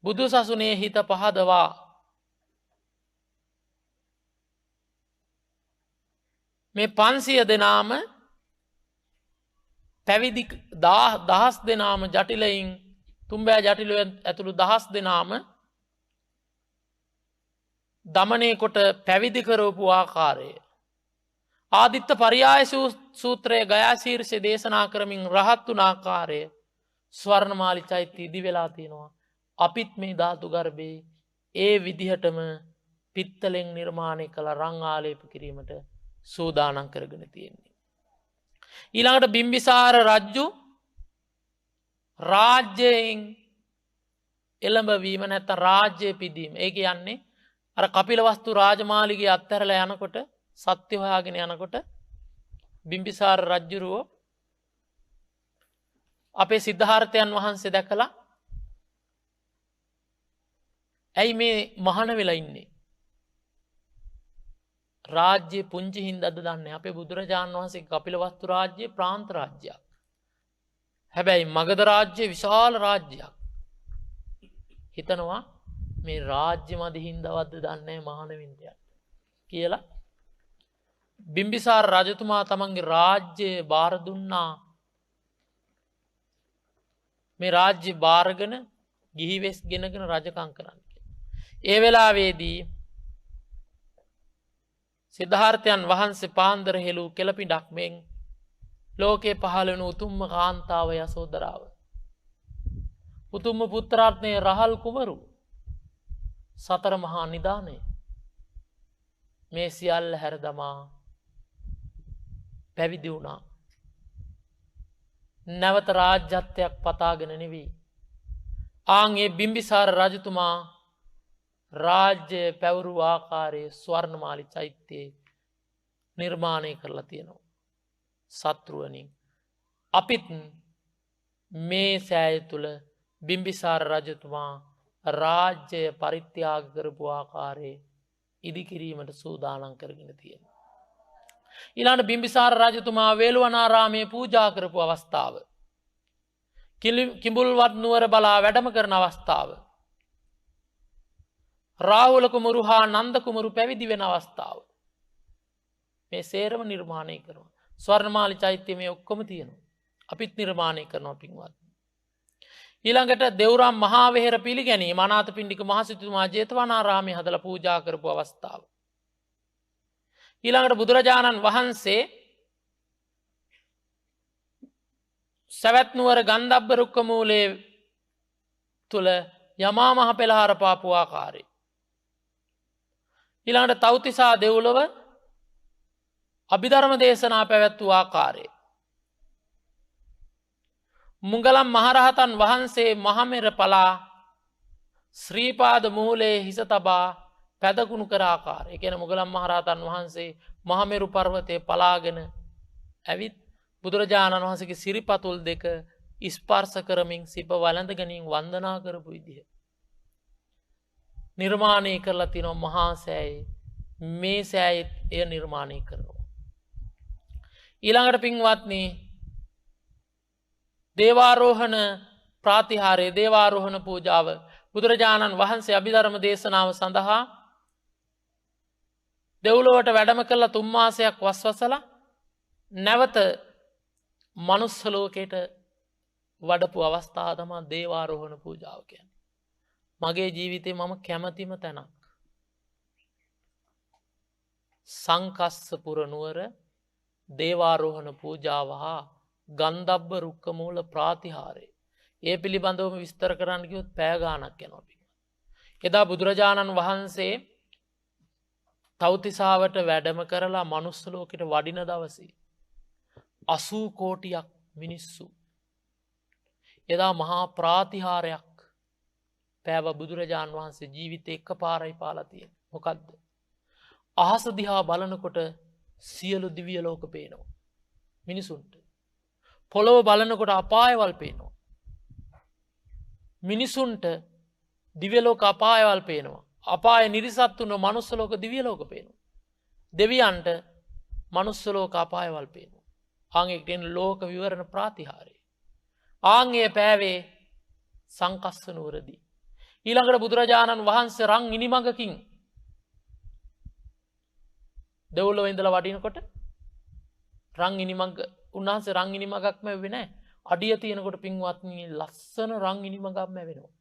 බුදු සසුනේ හිත පහදවා මේ 500 දෙනාම පැවිදි 1000 දෙනාම ජටිලයින් තුම්බෑ ජටිලයෝ ඇතුළු 1000 දෙනාම දමනය කොට පැවිදි කරවපු ආකාරය ආදිත්ත පරියාය සූත්‍රයේ ගයා ශීර්ෂයේ දේශනා කරමින් රහත් වුණ ආකාරය ස්වර්ණමාලි චෛත්‍ය ඉදි වෙලා තියෙනවා. අපිත් මේ ධාතු ගර්භයේ ඒ විදිහටම පිත්තලෙන් නිර්මාණය කළ රං ආලේප කිරීමට සූදානම් කරගෙන තියෙන්නේ. ඊළඟට බිම්බිසාර රජු රාජ්‍යයෙන් එළඹවීම නැත්නම් රාජ්‍ය පිදීම. ඒ කියන්නේ අර කපිලවස්තු රාජමාලිගයේ අත්හැරලා යනකොට සත්‍ය හොයාගෙන යනකොට බිම්බිසාර රජ්ජුරුවෝ අපේ සිද්ධාර්ථයන් වහන්සේ දැකලා ඇයි මේ මහන වෙලා ඉන්නේ? රාජ්‍ය පුංචි හින්දද දන්නේ අපේ බුදුරජාණන් වහන්සේ කපිලවස්තු රාජ්‍යයේ ප්‍රාන්ත රාජ්‍යයක්. හැබැයි මගධ රාජ්‍ය විශාල රාජ්‍යයක්. හිතනවා මේ රාජ්‍ය මදි හින්දාවද දන්නේ මහාන වෙන්න කියලා බිම්බිසාර රජතුමා තමන්ගේ රාජ්‍ය බාර දුන්නා. මේ රාජ්‍ය බාරගෙන ගිහිවෙස් ගෙනගෙන රජකම් කරන්න. ඒ වෙලාවේදී සිද්ධාර්ථයන් වහන්සේ පාන්දර හෙළූ කෙළපිඩක් මෙන් ලෝකේ පහළ වුණු උතුම්ම කාන්තාව යසෝදරාව. උතුම්ම පුත්‍රාත්මය රහල් කුමරු සතර මහා නිදානය මේ සියල්ල හැර දමා පැවිදි වුණා. නැවත රාජ්‍යත්වයක් පතාගෙන නෙවී. ආන්ගේ බිම්බිසාර රජතුමා රාජ්‍ය පැවරු ආකාරයේ ස්වර්ණමාලි චෛත්‍යයේ නිර්මාණය කරලා තියෙනවා. සත්රුවනින් අපිත් මේ සෑය තුළ බිම්බිසාර රජතුමා රාජ්‍ය පරිත්‍යාග කරපු ආකාරයේ ඉදිකිරීමට සූදානම් කරගෙන තියෙනවා. ඊළඟට බිම්බිසාර රජතුමා වේළුවනාරාමයේ පූජා කරපු අවස්ථාව. කිඹුල්වත් නුවර බලා වැඩම කරන අවස්ථාව. රාහුල කුමරු හා නන්ද කුමරු පැවිදි වෙන අවස්ථාව. මේ සේරම නිර්මාණය කරනවා. ස්වර්ණමාලි චෛත්‍යයේ මේ ඔක්කොම තියෙනවා. අපිත් නිර්මාණය කරනවා පින්වත්. ඊළඟට දෙව්රම් මහා වෙහෙර පිළිගැනීම අනාථපිණ්ඩික මහසිතුමා ජේතවනාරාමයේ හදලා පූජා කරපු අවස්ථාව. ඊළඟට බුදුරජාණන් වහන්සේ සවැත් නුවර ගන්ධබ්බ රුක්ක මූලයේ තුල යමා මහ පෙළහර පාපු ආකාරය. ඊළඟට තව්තිසා දෙව්ලොව අභිධර්ම දේශනා පැවැත්වූ ආකාරය. මුගලන් මහරහතන් වහන්සේ මහමෙර පලා ශ්‍රීපාද මූලයේ හිස තබා පැදකුණු කර ආකාරය. ඒ කියන්නේ මුගලන් මහරහතන් වහන්සේ මහමෙරු පර්වතයේ පලාගෙන ඇවිත් බුදුරජාණන් වහන්සේගේ සිරිපතුල් දෙක ස්පර්ශ කරමින් සිප වළඳ ගැනීම වන්දනා කරපු විදිහ නිර්මාණය කරලා තිනවා මහා සෑයේ. මේ සෑයෙත් එය නිර්මාණය කරනවා. ඊළඟට පින්වත්නි දේවාරෝහණ ප්‍රාතිහාරය දේවාරෝහණ පූජාව බුදුරජාණන් වහන්සේ අභිධර්ම දේශනාව සඳහා දෙව්ලොවට වැඩම කළ 3 මාසයක් වස්වසලා නැවත මනුස්ස ලෝකයට වඩපු අවස්ථාව තමයි දේවාරෝහණ පූජාව කියන්නේ. මගේ ජීවිතේ මම කැමැතිම තැනක්. සංකස්සපුර නුවර දේවාරෝහණ පූජාව හා ගන්ධබ්බ රුක්ක මූල ප්‍රාතිහාරය. ඒ පිළිබඳවම විස්තර කරන්න කිව්වොත් පැය ගාණක් යනවා. එදා බුදුරජාණන් වහන්සේ තව්තිසාවට වැඩම කරලා මනුස්ස ලෝකෙට වඩින දවසේ 80 කෝටියක් මිනිස්සු එදා මහා ප්‍රාතිහාරයක් පෑව බුදුරජාණන් වහන්සේ ජීවිතේ එකපාරයි පාලා තියෙන්නේ. මොකද්ද? අහස දිහා බලනකොට සියලු දිව්‍ය ලෝක පේනවා මිනිසුන්ට. පොළොව බලනකොට අපායවල් පේනවා. මිනිසුන්ට දිව්‍ය ලෝක අපායවල් පේනවා. අපාය නිරිසත්තුන මනුස්ස ලෝක දිව්‍ය ලෝක පේනවා. දෙවියන්ට මනුස්ස ලෝක අපායවල් පේනවා. ආන්ගේ කියන ලෝක විවරණ ප්‍රාතිහාරය. ආන්ගේ පෑවේ සංකස්ස නුවරදී. ඊළඟට බුදුරජාණන් වහන්සේ රන් ඉනිමඟකින් දෙව්ලොව ඉඳලා වඩිනකොට රන් ඉනිමඟ උන්වහන්සේ රන් ඉනිමඟක්ම වෙන්නේ නැහැ. අඩිය තියෙනකොට පින්වත්නි ලස්සන රන් ඉනිමඟක්ම වෙනවා.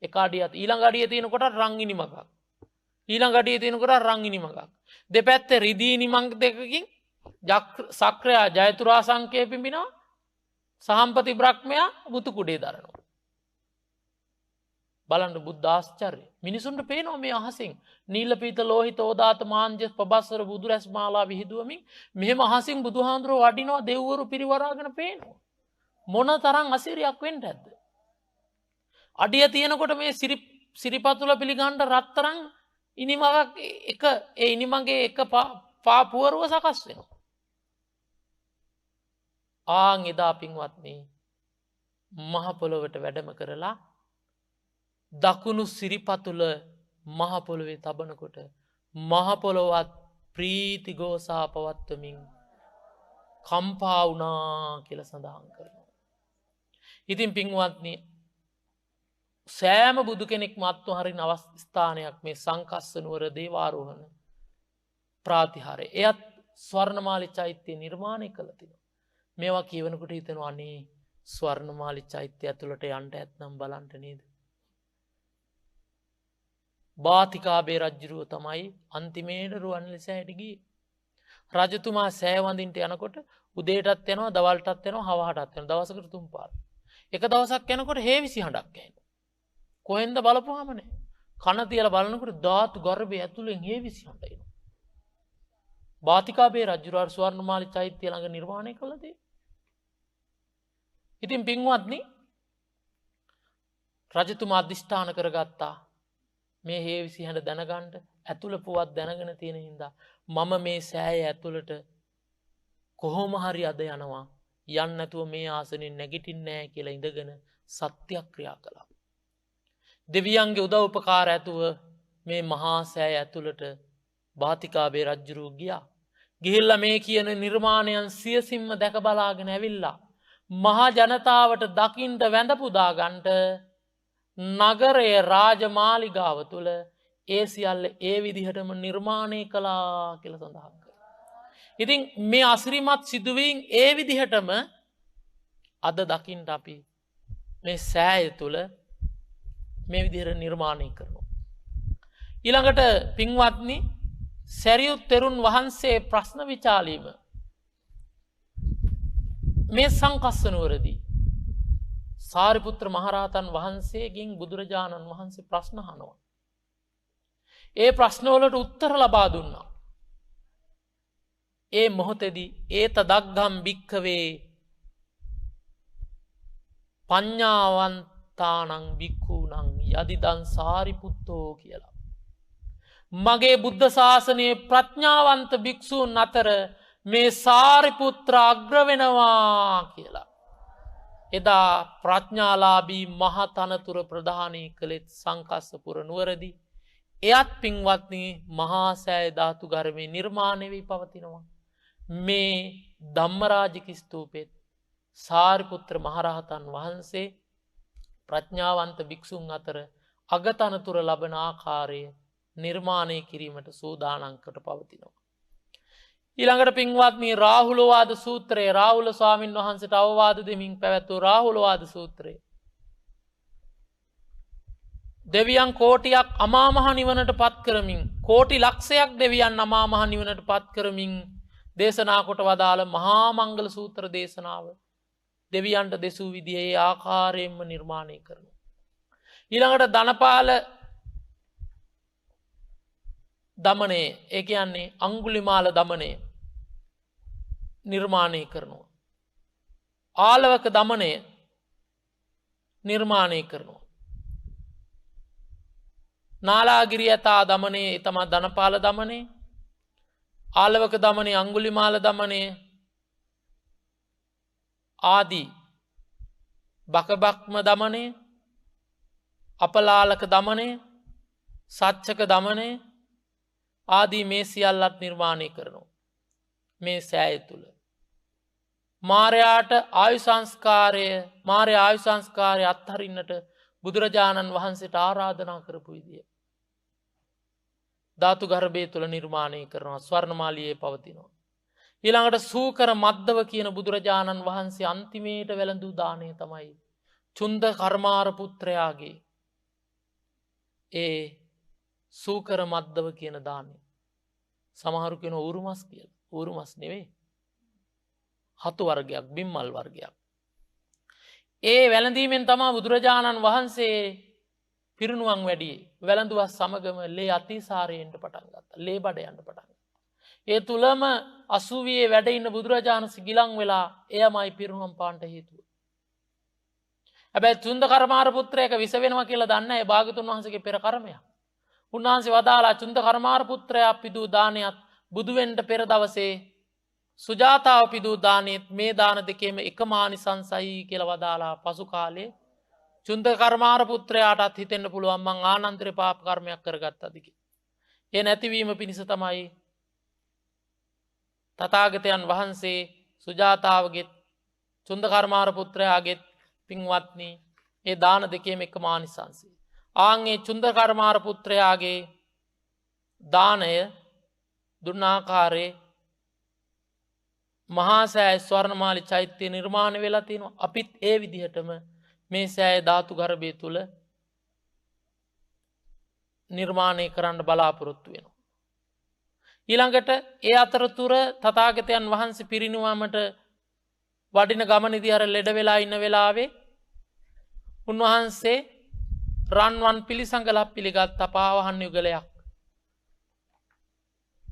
එක අඩියක් ඊළඟ අඩිය තියෙනකොට රන් ඉනිමඟක්. ඊළඟ අඩිය තියෙනකොට රන් ඉනිමඟක්. දෙපැත්තේ රිදී ඉනිමඟ දෙකකින් සක්‍රයා ජයතුරා සංකේ පිඹිනවා. සහම්පති බ්‍රහ්මයා බුතු කුඩේ දරනවා. බලන්න බුද්ධ ආශ්චර්ය. මිනිසුන්ට පේනවා මේ අහසින් නීල පීත ලෝහිත ඕදාත මාංජ පබස්සර බුදුරැස් මාලා විහිදුවමින් මෙහෙම අහසින් බුදුහාඳුරෝ වඩිනවා දෙව්වරු පිරිවරාගෙන පේනවා. මොන තරම් අසිරියක් වෙන්න ඇද්ද? අඩිය තියෙනකොට මේ සිරිපතුල පිළිගන්න රත්තරන් ඉනිමඟක් එක ඒ ඉනිමඟේ එක පාපුවරුව සකස් වෙනවා. ආන් එදා පින්වත්නි මහ පොළොවට වැඩම කරලා දකුණු සිරිපතුල මහ පොළොවේ තබනකොට මහ පොළොවත් ප්‍රීති ගෝසා පවත්වමින් කම්පා වුණා කියලා සඳහන් කරනවා. ඉතින් පින්වත්නි සෑම බුදු කෙනෙක් මත්ව හරින අවස්ථානයක් මේ සංකස්ස නුවර දේවාරෝහණ ප්‍රාතිහාරය. එයත් ස්වර්ණමාලි චෛත්‍යය නිර්මාණය කළ තිනවා. මේවා කියවනකොට හිතෙනවා අනේ ස්වර්ණමාලි චෛත්‍යය ඇතුළට යන්ට ඇත්නම් බලන්ට නේද. බාතිකාබේ රජ්ජුරුව තමයි අන්තිමේට රුවන්වැලි සෑයට ගියේ. රජතුමා සෑවඳින්ට යනකොට උදේටත් යනවා දවල්ටත් යනවා හවහටත් යනවා දවසකට 3 පාර. එක දවසක් යනකොට හේවිසි හඬක් ඇහෙනවා. කොහෙන්ද බලපුවාම නැහැ. කන තියලා බලනකොට ධාතු ගර්භය ඇතුලෙන් හේවිසි හඬ එනවා. බාතිකාබේ රජුරාර ස්වර්ණමාලි චෛත්‍ය ළඟ නිර්මාණය කළ දේ. ඉතින් පින්වත්නි රජතුමා අධිෂ්ඨාන කරගත්තා මේ හේවිසි හඬ දැනගන්න ඇතුළ පුවත් දැනගෙන තියෙන හින්දා මම මේ සෑය ඇතුළට කොහොම හරි අද යනවා යන්න නැතුව මේ ආසනෙන් නැගිටින්නේ නැහැ කියලා ඉඳගෙන සත්‍යක්‍රියා කළා. දෙවියන්ගේ උදව් උපකාර ඇතුව මේ මහා සෑය ඇතුළට බාතිකාබේ රජුරු ගියා. ගිහිල්ලා මේ කියන නිර්මාණයන් සියසින්ම දැක බලාගෙන ඇවිල්ලා මහා ජනතාවට දකින්ට වැඳ පුදා ගන්නට නගරයේ රාජමාලිගාව තුල ඒ සියල්ල ඒ විදිහටම නිර්මාණය කළා කියලා සඳහන් කරනවා. ඉතින් මේ අසිරිමත් සිදුවීම් ඒ විදිහටම අද දකින්න අපි මේ සෑය තුල මේ විදිහට නිර්මාණය කරනවා. ඊළඟට පින්වත්නි සරියුත් තෙරුන් වහන්සේ ප්‍රශ්න විචාලීම මේ සංකස්ස නුවරදී සාරිපුත්‍ර මහරහතන් වහන්සේගෙන් බුදුරජාණන් වහන්සේ ප්‍රශ්න අහනවා. ඒ ප්‍රශ්නවලට උත්තර ලබා දුන්නා. ඒ මොහොතේදී ඒත දග්ගම් භික්ඛවේ පඤ්ඤාවන්තානං භික්ඛූනං යදිදං සාරිපුත්තෝ කියලා. මගේ බුද්ධ ශාසනයේ ප්‍රඥාවන්ත භික්ෂූන් අතර මේ සාරිපුත්‍ර අග්‍ර වෙනවා කියලා. එදා ප්‍රඥාලාභී මහතනතුර ප්‍රදානය කළෙත් සංකස්සපුර නුවරදී. එයත් පින්වත්නි මහා සෑය ධාතු ගර්භයේ නිර්මාණය වී පවතිනවා. මේ ධම්මරාජික ස්තූපෙත් සාරිපුත්‍ර මහරහතන් වහන්සේ ප්‍රඥාවන්ත භික්ෂුන් අතර අගතනතුර ලබන ආකාරය නිර්මාණය කිරීමට සූදානම් කොට පවතිනවා. ඊළඟට පින්වත්නි රාහුලවාද සූත්‍රය රාහුල ස්වාමින් වහන්සේට අවවාද දෙමින් පැවැත්වූ රාහුලවාද සූත්‍රය. දෙවියන් කෝටියක් අමා මහ නිවනට පත් කරමින් කෝටි ලක්ෂයක් දෙවියන් අමා මහ නිවනට පත් කරමින් දේශනා කොට වදාළ මහා මංගල සූත්‍ර දේශනාව දෙවියන්ට දෙසූ විදිහේ ආකාරයෙන්ම නිර්මාණය කරනවා. ඊළඟට ධනපාල දමනය ඒ කියන්නේ අංගුලිමාල දමනය නිර්මාණය කරනවා. ආලවක දමනය නිර්මාණය කරනවා. නාලාගිරිය යතා දමනය තමයි ධනපාල දමනය. ආලවක දමනය අංගුලිමාල දමනය ආදී බකබක්ම දමනය අපලාලක දමනය සච්චක දමනය ආදී මේ සියල්ලත් නිර්මාණය කරනවා. මේ සෑය තුළ මාරයාට ආයු සංස්කාරය අත්හරින්නට බුදුරජාණන් වහන්සේට ආරාධනා කරපු විදිය ධාතු ගර්භය තුළ නිර්මාණය කරනවා. ස්වර්ණමාලියේ පවතිනවා. ඊළඟට සූකර මද්දව කියන බුදුරජාණන් වහන්සේ අන්තිමේට වැළඳූ දාණය තමයි චුන්ද කර්මාර පුත්‍රයාගේ ඒ සූකර මද්දව කියන දාණය. සමහරු කියන ඌරුමස් කියලා. ඌරුමස් නෙවෙයි. හතු වර්ගයක්, බිම්මල් වර්ගයක්. ඒ වැළඳීමෙන් තමයි බුදුරජාණන් වහන්සේ පිරිනුවන් වැඩියේ. වැළඳුවත් සමගම ලේ අතිසාරයෙන්ට පටන් ගත්තා. ලේ බඩ යන්න පටන් ගත්තා. ඒ තුලම 80 වැඩ ඉන්න බුදුරජාණන් ගිලන් වෙලා එයමයි පිරිනුවම් පාන්ට හේතුව. හැබැයි චුන්ද කර්මාර පුත්‍රයෙක් විස වෙනවා කියලා දන්නේ නැහැ. ඒ භාගතුන් වහන්සේගේ පෙර කර්මයක්. උන්වහන්සේ වදාලා චුන්ද කර්මාර පුත්‍රයා පිදූ දානයත් බුදු වෙන්න පෙර දවසේ සුජාතාව පිදූ දානෙත් මේ දාන දෙකේම එකම ආනිසංසයි කියලා වදාලා පසු කාලේ චුන්ද කර්මාර පුත්‍රයාටත් හිතෙන්න පුළුවන් මං ආනන්තර පාප කර්මයක් කරගත්තද කියලා. ඒ නැතිවීම පිණිස තමයි තථාගතයන් වහන්සේ සුජාතාවගෙත් චුන්ද කර්මාර පුත්‍රයාගෙත් පින්වත්නි ඒ දාන දෙකේම එකම ආනිසංසය. ආන්ගේ චුන්ද කර්මාර පුත්‍රයාගේ දානය දුන්න ආකාරයේ මහා සෑය ස්වර්ණමාලි චෛත්‍ය නිර්මාණය වෙලා තියෙනවා. අපිත් ඒ විදිහටම මේ සෑය ධාතු ගර්භය තුල නිර්මාණය කරන්න බලාපොරොත්තු වෙනවා. ඊළඟට ඒ අතරතුර තථාගතයන් වහන්සේ පිරිනිවීමට වඩින ගමනේදී අර ලෙඩ වෙලා ඉන්න වෙලාවේ උන්වහන්සේ රන්වන් පිළිසඟලක් පිළිගත් පාවහන් යුගලයක්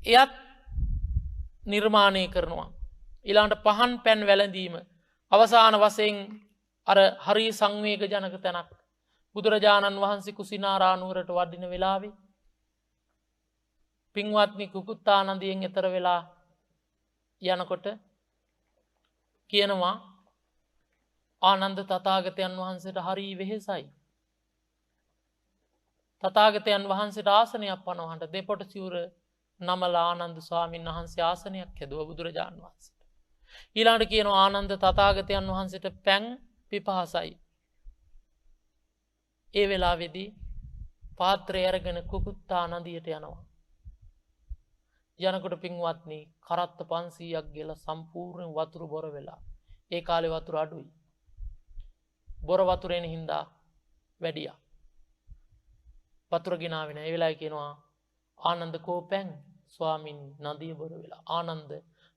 එයත් නිර්මාණය කරනවා. ඊළඟට පහන් පැන් වැළඳීම අවසාන වශයෙන් අර හරි සංවේග ජනක තැනක් බුදුරජාණන් වහන්සේ කුසිනාරානුවරට වඩින වෙලාවේ පින්වත්නි කුකුත්තා නදියෙන් එතර වෙලා යනකොට කියනවා ආනන්ද තථාගතයන් වහන්සේට හරි වෙහෙසයි. තථාගතයන් වහන්සේට ආසනයක් පනවන්න දෙපොට සිවුර නමලා ආනන්ද ස්වාමීන් වහන්සේ ආසනයක් හැදුවා බුදුරජාණන් වහන්සේට. ඊළඟට කියනවා ආනන්ද තථාගතයන් වහන්සේට පැන් පිපාසයි. ඒ වෙලාවේදී පාත්‍රය අරගෙන කුකුත්තා නදියට යනවා. යනකොට පින්වත්නි කරත්ත 500ක් ගෙල සම්පූර්ණ වතුර බොර වෙලා. ඒ කාලේ වතුර අඩුයි. බොර වතුරේන හින්දා වැඩියා. වතුර ගෙනාවේ නැහැ. ඒ වෙලාවේ කියනවා ආනන්ද කෝපෙන් ස්වාමින් නදිය බොර වෙලා. ආනන්ද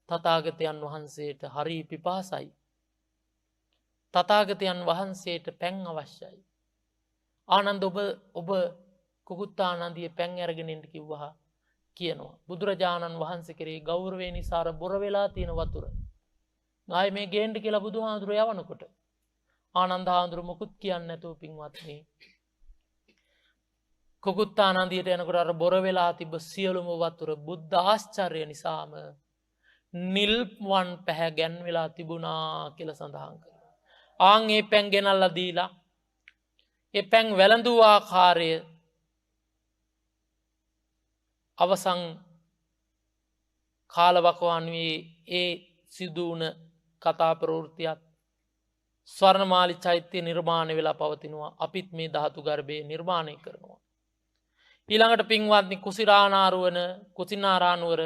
තථාගතයන් වහන්සේට හරි පිපාසයි. තථාගතයන් වහන්සේට පැන් අවශ්‍යයි. ආනන්ද ඔබ කුකුත්තා නදියේ පැන් අරගෙන එන්න කිව්වා කියනවා. බුදුරජාණන් වහන්සේ කෙරේ ගෞරවය නිසා අර බොර වෙලා තියෙන වතුර ආයේ මේ ගේන්න කියලා බුදුහාඳුර යවනකොට ආනන්ද හාමුදුරු මොකුත් කියන්නේ නැතුව පින්වත්නි කුකුත්තා නදියට යනකොට අර බොර වෙලා තිබ්බ සියලුම වතුර බුද්ධ ආශ්චර්ය නිසාම නිල්වන් පැහැ ගැන් වෙලා තිබුණා කියලා සඳහන් කරනවා. ආන් මේ පැන් ගෙනල්ලා දීලා ඒ පැන් වැළඳු ආකාරය අවසන් කාලවකවානුවේ ඒ සිදුවන කතා ප්‍රවෘත්තියක් ස්වර්ණමාලි චෛත්‍ය නිර්මාණය වෙලා පවතිනවා. අපිත් මේ ධාතු ගර්භය නිර්මාණය කරනවා. ඊළඟට පින්වත්නි කුසිනාරානුවර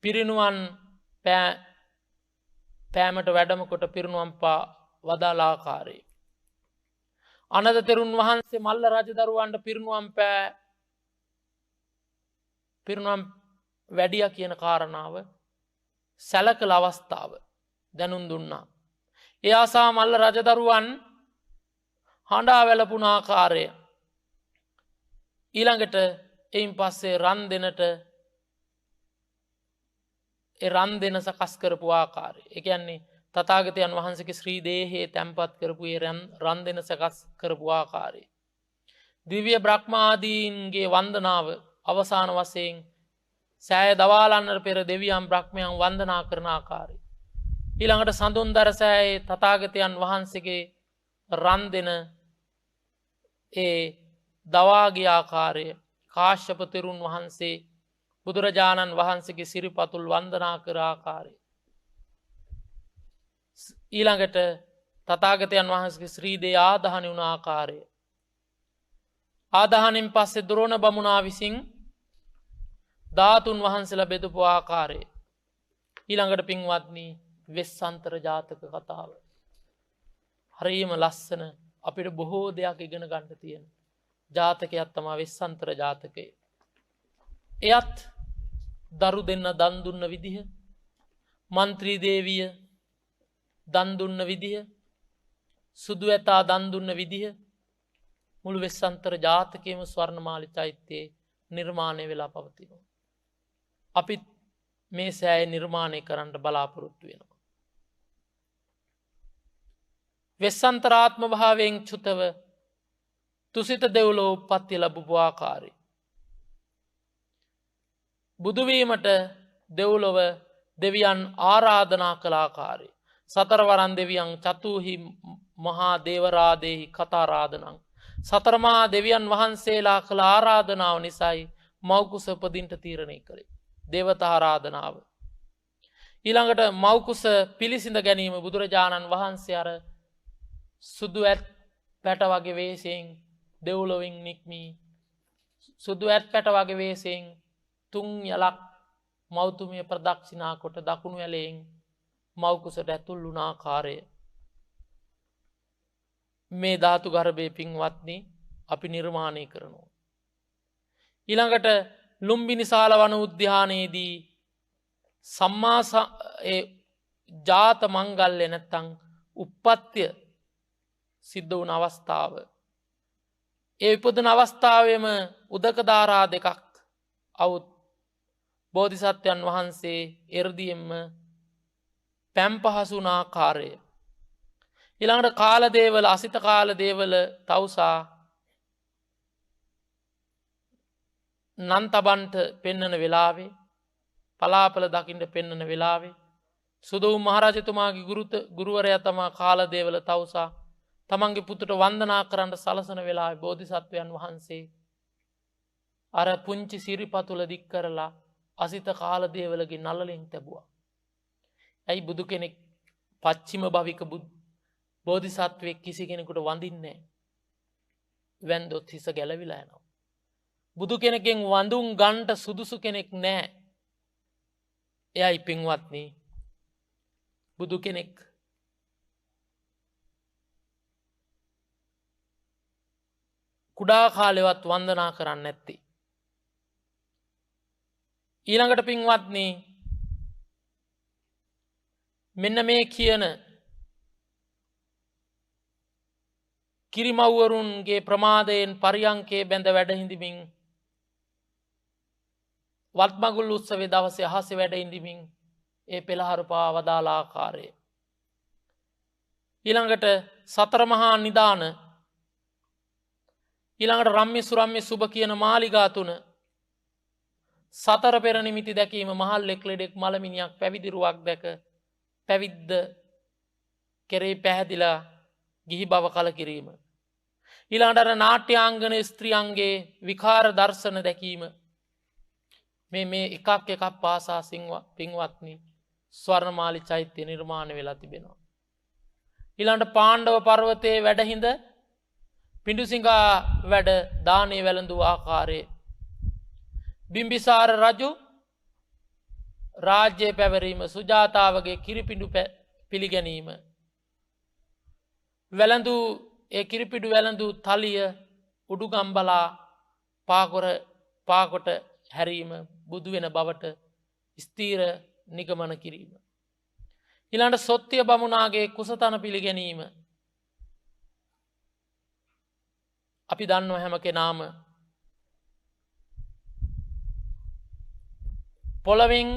පිරිනුවන් පෑමට වැඩම කොට පිරිනුවම් වදාළ ආකාරයේ අනද තෙරුන් වහන්සේ මල්ල රජදරුවන්ට පිරිනුවම් වැඩියා කියන කාරණාව සැලකල අවස්ථාව දැනුම් දුන්නා. ඒ ආසා මල්ල රජදරුවන් හඬා වැළපුණ ආකාරය ඊළඟට එයින් පස්සේ රන් දෙන සකස් කරපු ආකාරය. ඒ කියන්නේ තථාගතයන් වහන්සේගේ ශ්‍රී දේහයේ තැන්පත් කරපු ඒ රන් දෙන සකස් කරපු ආකාරය. දිව්‍ය බ්‍රහ්මාදීන්ගේ වන්දනාව අවසාන වශයෙන් සෑය දවාලන්නට පෙර දෙවියන් බ්‍රහ්මයන් වන්දනා කරන ආකාරය. ඊළඟට සඳුන්දර සෑයේ තථාගතයන් වහන්සේගේ රන් දෙන ඒ දවාගේ ආකාරය කාශ්‍යප තෙරුන් වහන්සේ බුදුරජාණන් වහන්සේගේ සිරිපතුල් වන්දනා කර ආකාරය. ඊළඟට තථාගතයන් වහන්සේගේ ශ්‍රී දේ ආදාහන වුණ ආකාරය. ආදාහනෙන් පස්සේ දොරණ බමුණා විසින් ධාතුන් වහන්සේලා බෙදපු ආකාරය. ඊළඟට පින්වත්නි වෙස්සන්තර ජාතක කතාව. හරිම ලස්සන අපිට බොහෝ දෙයක් ඉගෙන ගන්න තියෙන ජාතකයක් තමයි වෙස්සන්තර ජාතකය. එයත් දරු දෙන්න දන් දුන්න විදිහ, මන්ත්‍රී දේවිය දන් දුන්න විදිහ, සුදු ඇතා දන් දුන්න විදිහ මුළු වෙස්සන්තර ජාතකයේම ස්වර්ණමාලි චෛත්‍යයේ නිර්මාණය වෙලා පවතිනවා. අපිත් මේ සෑය නිර්මාණය කරන්න බලාපොරොත්තු වෙනවා. වෙස්සන්තරාත්ම භාවයෙන් චුතව තුසිත දෙව්ලොව උප්පත්ති ලැබපු ආකාරය. බුදුවීමට දෙව්ලොව දෙවියන් ආරාධනා කලාකාරය. සතරවරන් දෙවියන් චතුහි මහා දේවරාදෙහි කතාරාධනං. සතරමහා දෙවියන් වහන්සේලා කළ ආරාධනාව නිසයි මවකුස උපදින්ට තීරණය කළේ. දේවතාරාධනාව. ඊළඟට මවකුස පිළිසිඳ ගැනීම බුදුරජාණන් වහන්සේ අර සුදු ඇත් පැට වගේ වේසයෙන් දෙව්ලොවින් නික්මී සුදු ඇත් පැට වගේ වේසයෙන් තුන් යලක් මෞතුමිය ප්‍රදක්ෂිනා කොට දකුණු ඇලයෙන් මවකුසට ඇතුල් වුණාකාරය මේ ධාතු ගර්භය පින්වත්නි අපි නිර්මාණය කරනවා. ඊළඟට ලුම්බිනි සාල වන උද්‍යානයේදී සම්මා ජාත මංගල්‍ය නැත්තං උප්පත්තිය සිද්ධ වුණ අවස්ථාව. ඒ ඉපදුන අවස්ථාවේම උදකධාරා දෙකක් අවුත් බෝධිසත්වයන් වහන්සේ එර්දියෙන්ම පැම් පහසුනාකාරය. ඊළඟට කාලදේවල අසිත කාලදේවල තවුසා නන්තබන්ට පෙන්නන වෙලාවේ පලාපල දකිින්ට පෙන්නන වෙලාවේ සුදව් මහරජතුමාගේ ගුරුවරය තමා කාලදේවල තවුසා තමන්ගේ පුතුට වන්දනා කරන්න සලසන වෙලා බෝධිසත්වයන් වහන්සේ අර පුංචි සිරිපතුල දික් කරලා අසිත කාලදේවලගේ නලලෙන් තැබුවා. ඇයි බුදු කෙනෙක් පච්චිම භවික බෝධිසත්වයෙක් කිසි කෙනෙකුට වඳින්නේ වැන්දොත් හිස ගැලවිලා යනවා. බුදු කෙනෙකෙන් වඳුන් ගන්ට සුදුසු කෙනෙක් නෑ. එයයි පින්වත්නි බුදු කෙනෙක් කුඩා කාලෙවත් වන්දනා කරන්න නැත්තේ. ඊළඟට පින්වත්නි මෙන්න මේ කියන කිරිමව්වරුන්ගේ ප්‍රමාදයෙන් පරියංකේ බැඳ වැඩහිඳමින් වත්මගුල් උත්සවේ දවසේ අහසේ වැඩහිඳමින් ඒ පෙළහර පා වදාලාකාරය. ඊළඟට සතර මහා නිදාන ඊළඟට රම්ම්‍ය සුරම්ම්‍ය සුභ කියන මාලිගා තුන සතර පෙර නිමිති දැකීම මහල්ලෙක් ලෙඩෙක් මළමිනියක් පැවිදිරුවක් දැක පැවිද්ද කෙරේ පැහැදිලා ගිහි බව කල කිරීම. ඊළඟට නාට්‍යාංගන ස්ත්‍රියන්ගේ විකාර දර්ශන දැකීම මේ එකක් එකක් පාසා පින්වත්නි ස්වර්ණමාලි චෛත්‍ය නිර්මාණය වෙලා තිබෙනවා. ඊළඟට පාණ්ඩව පර්වතයේ වැඩහිඳ පිඬුසිඟා වැඩ දානේ වැළඳූ ආකාරයේ බිම්බිසාර රජු රාජ්‍ය පැවරීම සුජාතාවගේ කිරිපිඬු පිළිගැනීම වැළඳූ ඒ කිරිපිඩු වැළඳූ තලිය උඩුගම්බලා පාකොට හැරීම බුදු වෙන බවට ස්ථීර නිගමන කිරීම. ඊළඟට සොත්තිය බමුණාගේ කුසතන පිළිගැනීම අපි දන්නව හැම කෙනාම පොළවෙන්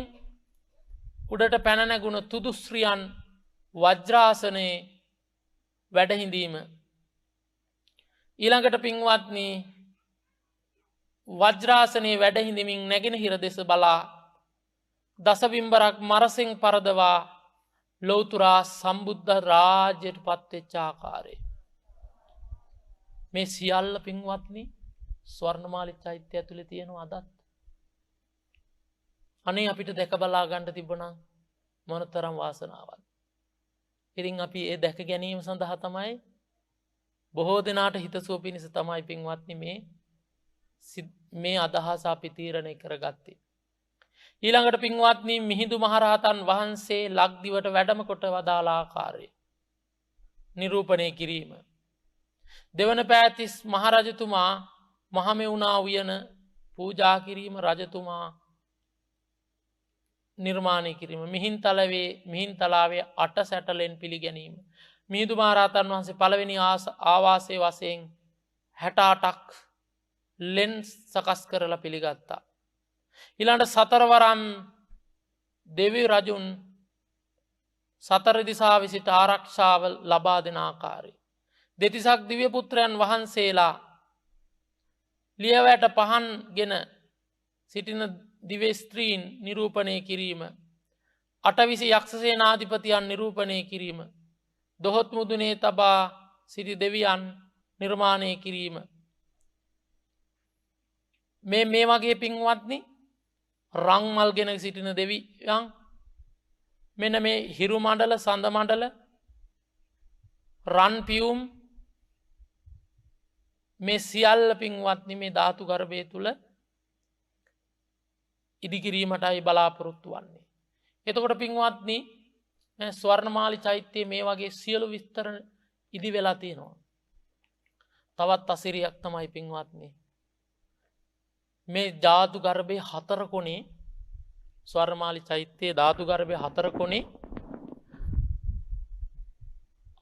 උඩට පැන නැගුණ තුදුස්ත්‍රියන් වජ්‍රාසනයේ වැඩහිඳීම. ඊළඟට පින්වත්නි වජ්‍රාසනයේ වැඩහිඳමින් නැගෙනහිර දෙස බලා දසබිම්බරක් මරසින් පරදවා ලෞතුරා සම්බුද්ධ රාජ්‍යයට පත්වෙච්ච ආකාරය. මේ සියල්ල පින්වත්නි ස්වර්ණමාලි චෛත්‍ය ඇතුලේ තියෙනවා අදත්. අනේ අපිට දැක බලා ගන්න තිබුණා මොනතරම් වාසනාවක්ද. ඉතින් අපි ඒ දැක ගැනීම සඳහා තමයි බොහෝ දෙනාට හිතසුව පිණිස තමයි පින්වත්නි මේ අදහස අපි තීරණය කරගත්තේ. ඊළඟට පින්වත්නි මිහිඳු මහරහතන් වහන්සේ ලක්දිවට වැඩම කොට වදාළ ආකාරය නිරූපණය කිරීම. දෙවන පෑතිස් මහරජතුමා මහමෙවුනා උයන පූජා කිරීම රජතුමා නිර්මාණය කිරීම මිහින්තලාවේ අට සැටලෙන් පිළිගැනීම. මිහිඳු මහරහතන් වහන්සේ පළවෙනි ආවාසයේ වශයෙන් 68ක් ලෙන් සකස් කරලා පිළිගත්තා. ඊළඟට සතරවරම් දෙවි රජුන් සතර දිසාවෙ සිට ආරක්ෂාව ලබා දෙන ආකාරය. දෙතිසක් දිව්‍ය පුත්‍රයන් වහන්සේලා ලියවැට පහන්ගෙන සිටින දිව්‍ය ස්ත්‍රීන් නිරූපණය කිරීම අටවිසි යක්ෂසේනාධිපතියන් නිරූපණය කිරීම. දොහොත් මුදුනේ තබා සිටි දෙවියන් නිර්මාණය කිරීම. මේ වගේ පින්වත්නි රංමල් ගෙන සිටින දෙවියන් මෙන්න මේ හිරු මණ්ඩල සඳ මණ්ඩල රන් පියුම් මේ සියල්ල පින්වත්නි මේ ධාතු ගර්භය තුල ඉදිකිරීමටයි බලාපොරොත්තු වන්නේ. එතකොට පින්වත්නි ස්වර්ණමාලි චෛත්‍යයේ මේ වගේ සියලු විස්තර ඉදි වෙලා තියෙනවා. තවත් අසිරියක් තමයි පින්වත්නි මේ ධාතු ගර්භයේ හතර කොනේ ස්වර්ණමාලි චෛත්‍යයේ ධාතු ගර්භයේ හතර කොනේ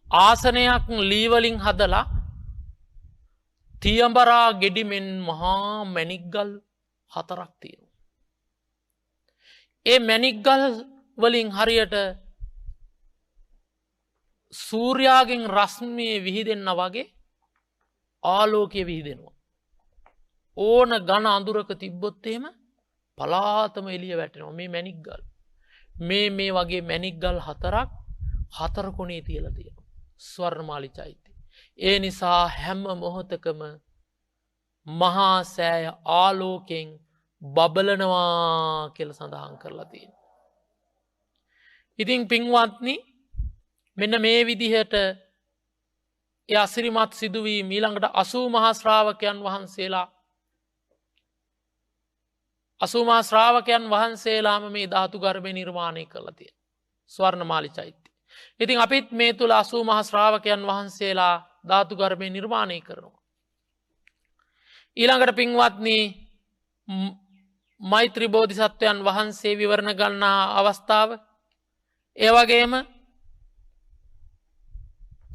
ආසනයක් ලී වලින් හදලා තියඹරා ගෙඩිමෙන් මහා මැණික්ගල් හතරක් තියෙනවා. ඒ මැණික්ගල් වලින් හරියට සූර්යාගෙන් රශ්මිය විහිදෙන්න වගේ ආලෝකය විහිදෙනවා. ඕන ඝන අඳුරක තිබ්බොත් එහෙම පලාතම එළිය වැටෙනවා මේ මැණික්ගල්. මේ වගේ මැණික්ගල් හතරක් හතර කොනේ තියලා තියෙනවා ස්වර්ණමාලි චෛත්‍යය. ඒ නිසා හැම මොහොතකම මහා සෑය ආලෝකයෙන් බබලනවා කියලා සඳහන් කරලා තියෙනවා. ඉතින් පින්වත්නි මෙන්න මේ විදිහට ඒ අසිරිමත් සිදුවීම් ඊළඟට 80 මහා ශ්‍රාවකයන් වහන්සේලා 80 මහා ශ්‍රාවකයන් වහන්සේලාම මේ ධාතු ගර්භය නිර්මාණය කළා තියෙනවා ස්වර්ණමාලි චෛත්‍යය. ඉතින් අපිත් මේ තුල 80 මහා ශ්‍රාවකයන් වහන්සේලා ධාතු ගර්භය නිර්මාණය කරනවා. ඊළඟට පින්වත්නි මෛත්‍රී බෝධිසත්වයන් වහන්සේ විවරණ ගන්නා අවස්ථාව ඒ වගේම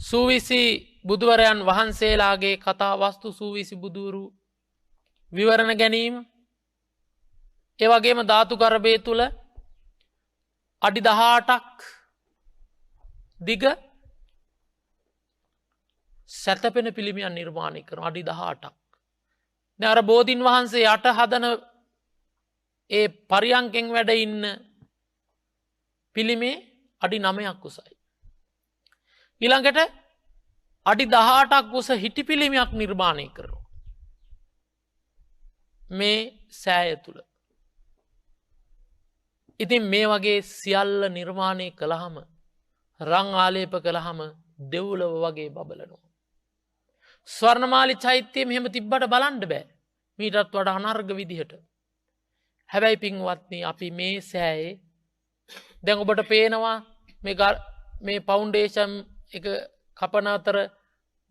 සූවිසි බුදුවරයන් වහන්සේලාගේ කතා වස්තු සූවිසි බුදුරු විවරණ ගැනීම ඒ වගේම ධාතු ගර්භය තුල අඩි 18ක් දිග සැතපෙන පිළිමයක් නිර්මාණය කරනවා අඩි 18ක්. දැන් අර බෝධින් වහන්සේ යට හදන ඒ පරියංකෙන් වැඩ ඉන්න පිළිමේ අඩි 9ක් උසයි. ඊළඟට අඩි 18ක් උස හිටි පිළිමයක් නිර්මාණය කරනවා. මේ සෑය තුල. ඉතින් මේ වගේ සියල්ල නිර්මාණය කළාම රං ආලේප කළාම දෙව්ලොව වගේ බබලනවා. ස්වර්ණමාලි චෛත්‍යය මෙහෙම තිබ්බට බලන්න බෑ. මීටත් වඩා අනර්ග විදිහට. හැබැයි පින්වත්නි අපි මේ සෑයේ දැන් ඔබට පේනවා මේ ෆවුන්ඩේෂන් එක කපන අතර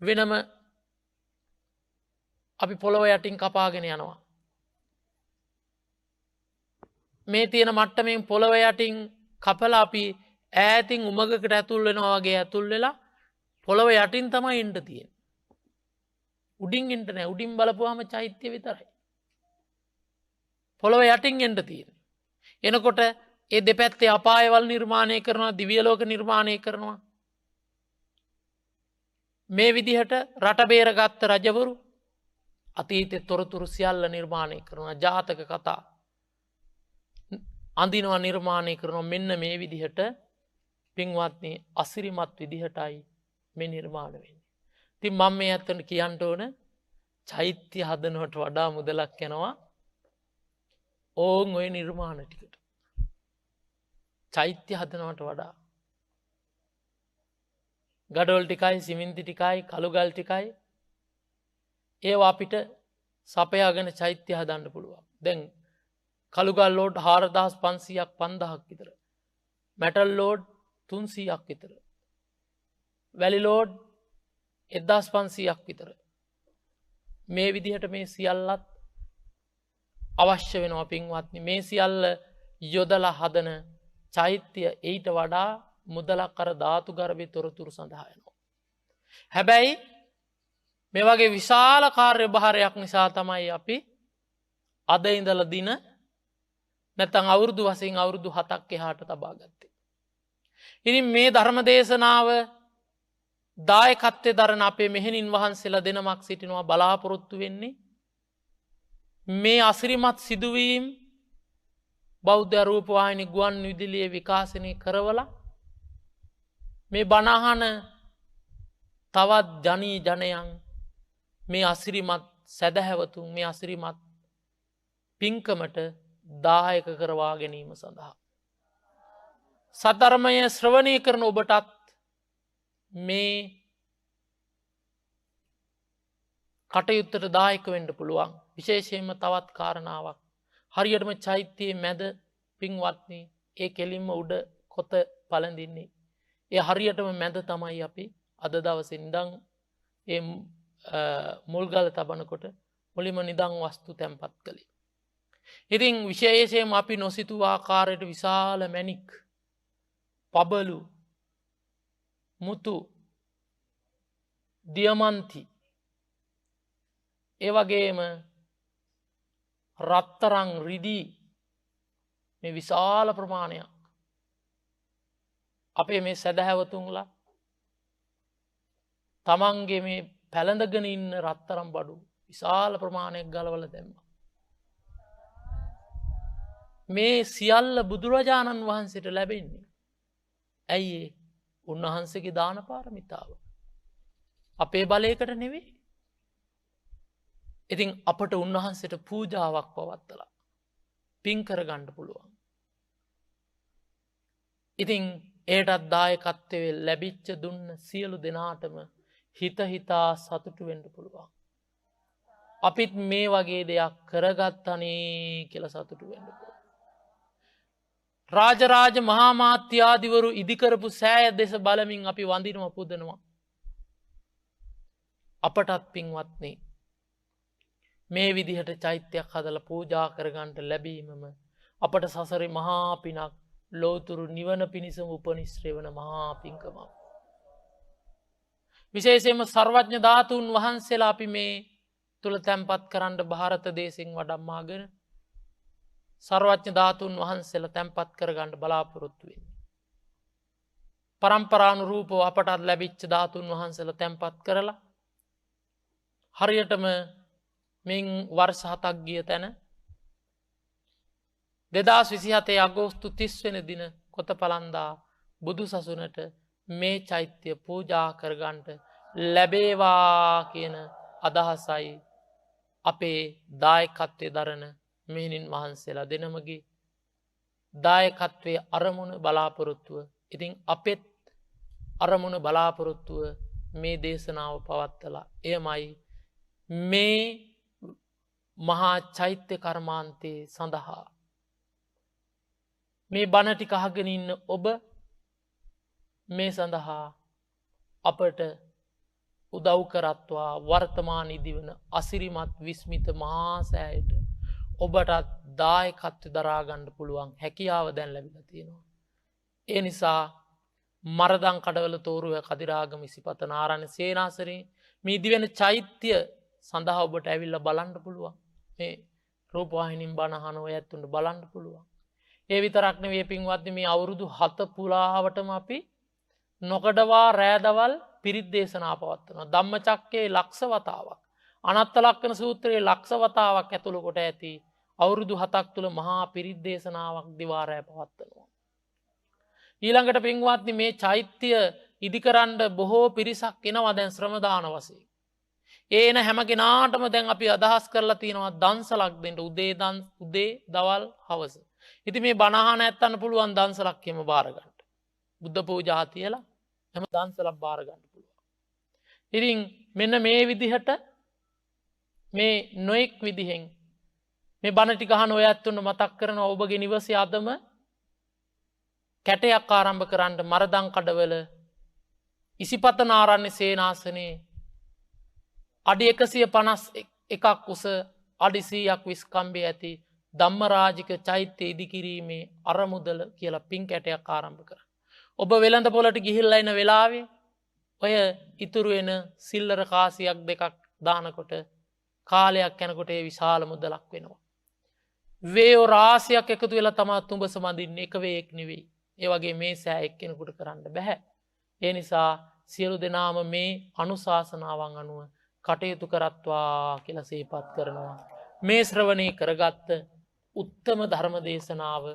වෙනම අපි පොළොව යටින් කපාගෙන යනවා. මේ තියෙන මට්ටමින් පොළොව යටින් කපලා අපි ඈතින් උමගකට ඇතුල් වෙනවා වගේ ඇතුල් වෙලා පොළොව යටින් තමයි එන්න තියෙන්නේ. උඩින් එන්න නෑ. උඩින් බලපුවාම චෛත්‍ය විතරයි. පොළොව යටින් එන්න තියෙන්නේ. එනකොට ඒ දෙපැත්තේ අපායවල් නිර්මාණය කරනවා, දිව්‍ය ලෝක නිර්මාණය කරනවා. මේ විදිහට රට බේරගත්ත රජවරු අතීතයේ තොරතුරු සියල්ල නිර්මාණය කරනවා. ජාතක කතා අඳිනවා නිර්මාණය කරනවා. මෙන්න මේ විදිහට පින්වත්නි අසිරිමත් විදිහටයි මේ නිර්මාණය වෙන්නේ. ඉතින් මම මේ අතන කියන්න ඕන චෛත්‍ය හදනවට වඩා මුදලක් යනවා ඕන් ඔය නිර්මාණ ටිකට. චෛත්‍ය හදනවට වඩා ගඩොල් ටිකයි සිමෙන්ති ටිකයි කළුගල් ටිකයි ඒවා අපිට සපයාගෙන චෛත්‍ය හදන්න පුළුවන්. දැන් කළුගල් ලෝඩ් 4500ක් 5000ක් විතර. මෙටල් ලෝඩ් 300ක් විතර. වැලි ලෝඩ් 1500ක් විතර. මේ විදිහට මේ සියල්ලත් අවශ්‍ය වෙනවා පින්වත්නි. මේ සියල්ල යොදලා හදන චෛත්‍ය ඊට වඩා මුදලක් අර ධාතු ගර්භයේ තොරතුරු සඳහා යනවා. හැබැයි මේ වගේ විශාල කාර්යභාරයක් නිසා තමයි අපි අද ඉඳලා දින නැත්නම් අවුරුදු වශයෙන් අවුරුදු 7ක් එහාට තබා ගත්තේ. ඉතින් මේ ධර්ම දේශනාව දායකත්වයේ දරන අපේ මෙහෙණින් වහන්සේලා දෙනමක් සිටිනවා බලාපොරොත්තු වෙන්නේ මේ අසිරිමත් සිදුවීම් බෞද්ධ රූපවාහිනී ගුවන් විදුලියේ විකාශනය කරවලා මේ බණහන තවත් ජනී ජනයන් මේ අසිරිමත් සැදැහැවතුන් මේ අසිරිමත් පින්කමට දායක කරවා ගැනීම සඳහා. සද්ධර්මය ශ්‍රවණය කරන ඔබටත් මේ කටයුත්තට දායක වෙන්න පුළුවන්. විශේෂයෙන්ම තවත් කාරණාවක්. හරියටම චෛත්‍යයේ මැද පින්වත්නි ඒ කෙලින්ම උඩ කොත පළඳින්නේ. ඒ හරියටම මැද තමයි අපි අද දවසේ ඉඳන් ඒ මුල්ගල තබනකොට මුලින්ම නිදන් වස්තු තැන්පත් කළේ. ඉතින් විශේෂයෙන්ම අපි නොසිතූ ආකාරයට විශාල මැණික්, පබලු, මුතු, දියමන්ති, ඒ වගේම රත්තරන් රිදී මේ විශාල ප්‍රමාණයක් අපේ මේ සැදැහැවතුන්ලා තමන්ගේ මේ පැළඳගෙන ඉන්න රත්තරන් බඩු විශාල ප්‍රමාණයක් ගලවලා දැම්මා. මේ සියල්ල බුදුරජාණන් වහන්සේට ලැබෙන්නේ ඇයි ඒ? උන්වහන්සේගේ දාන පාරමිතාව. අපේ බලයකට නෙවෙයි. ඉතින් අපට උන්වහන්සේට පූජාවක් පවත්තලා පින් කරගන්න පුළුවන්. ඉතින් ඒටත් දායකත්වයේ ලැබිච්ච දුන්න සියලු දෙනාටම හිත හිතා සතුටු වෙන්න පුළුවන්. අපිත් මේ වගේ දෙයක් කරගත්තනේ කියලා සතුටු වෙන්න පුළුවන්. රාජරාජ මහාමාත්‍යාදිවරු ඉදිකරපු සෑය දෙස බලමින් අපි වඳිනවා පුදනවා. අපටත් පින්වත්නි මේ විදිහට චෛත්‍යයක් හදලා පූජා කරගන්නට ලැබීමම අපට සසරේ මහා පිනක්, ලෝතුරු නිවන පිණිසම උපනිශ්‍රේ වන මහා පින්කමක්. විශේෂයෙන්ම සර්වඥ ධාතුන් වහන්සේලා අපි මේ තුල තැන්පත් කරන්න ಭಾರತ දේශෙන් වඩම්මාගෙන සර්වඥ ධාතුන් වහන්සේලා තැන්පත් කරගන්න බලාපොරොත්තු වෙන්නේ. පරම්පරානුරූපව අපට ලැබිච්ච ධාතුන් වහන්සේලා තැන්පත් කරලා හරියටම මෙන් වර්ෂ 7ක් ගිය තැන 2027 අගෝස්තු 30 වෙනි දින කොතපලන්දා බුදු සසුනට මේ චෛත්‍ය පූජා කරගන්නට ලැබේවා කියන අදහසයි අපේ දායකත්වයේ දරන මෙහෙණින් වහන්සේලා දෙනමගේ දායකත්වයේ අරමුණ බලාපොරොත්තුව. ඉතින් අපෙත් අරමුණ බලාපොරොත්තුව මේ දේශනාව පවත්වලා එයමයි මේ මහා චෛත්‍ය කර්මාන්තයේ සඳහා මේ බණ ටික අහගෙන ඉන්න ඔබ මේ සඳහා අපට උදව් කරත්වා වර්තමාන ඉදිවන අසිරිමත් විස්මිත මහා සෑයට ඔබටත් දායකත්වය දරා ගන්න පුළුවන් හැකියාව දැන් ලැබිලා තියෙනවා. ඒ නිසා මරදම් කඩවල තෝරුව කදිරාගම ඉසිපතන ආරණ්‍ය සේනාසනේ මේ ඉදිවෙන චෛත්‍ය සඳහා ඔබට ඇවිල්ලා බලන්න පුළුවන්. මේ රූපවාහිනින් බණ අහන ඔය ඇතුන්ට බලන්න පුළුවන්. ඒ විතරක් නෙවෙයි පින්වත්නි මේ අවුරුදු 7 පුරාවටම අපි නොකඩවා රෑදවල් පිරිත් දේශනා පවත්වනවා. ධම්මචක්කයේ ලක්ෂ වතාවක්, අනත්ත ලක්කන සූත්‍රයේ ලක්ෂ වතාවක් ඇතුළු කොට ඇති අවුරුදු 7ක් තුල මහා පිරිත් දේශනාවක් දිවා රෑ පවත්වනවා. ඊළඟට පින්වත්නි මේ චෛත්‍ය ඉදිකරන්න බොහෝ පිරිසක් එනවා දැන් ශ්‍රම දාන වශයෙන්. ඒන හැම කෙනාටම දැන් අපි අදහස් කරලා තියෙනවා දන්සලක් දෙන්න උදේ දවල් හවස. ඉතින් මේ බණ අහන නැත්තන්න පුළුවන් දන්සලක් එහෙම බාර ගන්න. බුද්ධ පූජා තියලා හැම දන්සලක් බාර ගන්න පුළුවන්. ඉතින් මෙන්න මේ විදිහට මේ නොඑක් විදිහෙන් මේ බණ ටික අහන ඔය ඇත්තුන්ට මතක් කරනවා ඔබගේ නිවසේ අදම කැටයක් ආරම්භ කරන්න මරදම් කඩවල ඉසිපතන ආරණ්‍ය සේනාසනේ අඩි 151ක් උස අඩි 100ක් විස්කම්බේ ඇති ධම්මරාජික චෛත්‍ය ඉදිකිරීමේ අරමුදල කියලා පින් කැටයක් ආරම්භ කරා. ඔබ වෙළඳ පොළට ගිහිල්ලා එන වෙලාවේ ඔය ඉතුරු වෙන සිල්ලර කාසියක් දෙකක් දානකොට කාලයක් යනකොට ඒ විශාල මුදලක් වෙනවා. වේයෝ රාශියක් එකතු වෙලා තමයි තුඹ සමඳින්නේ එක වේයක් නෙවෙයි. ඒ වගේ මේ සෑ එක්කෙනෙකුට කරන්න බෑ. ඒ නිසා සියලු දෙනාම මේ අනුශාසනාවන් අනුව කටයුතු කරත්වා කියලා සිහිපත් කරනවා. මේ ශ්‍රවණේ කරගත්ත උත්තම ධර්ම දේශනාව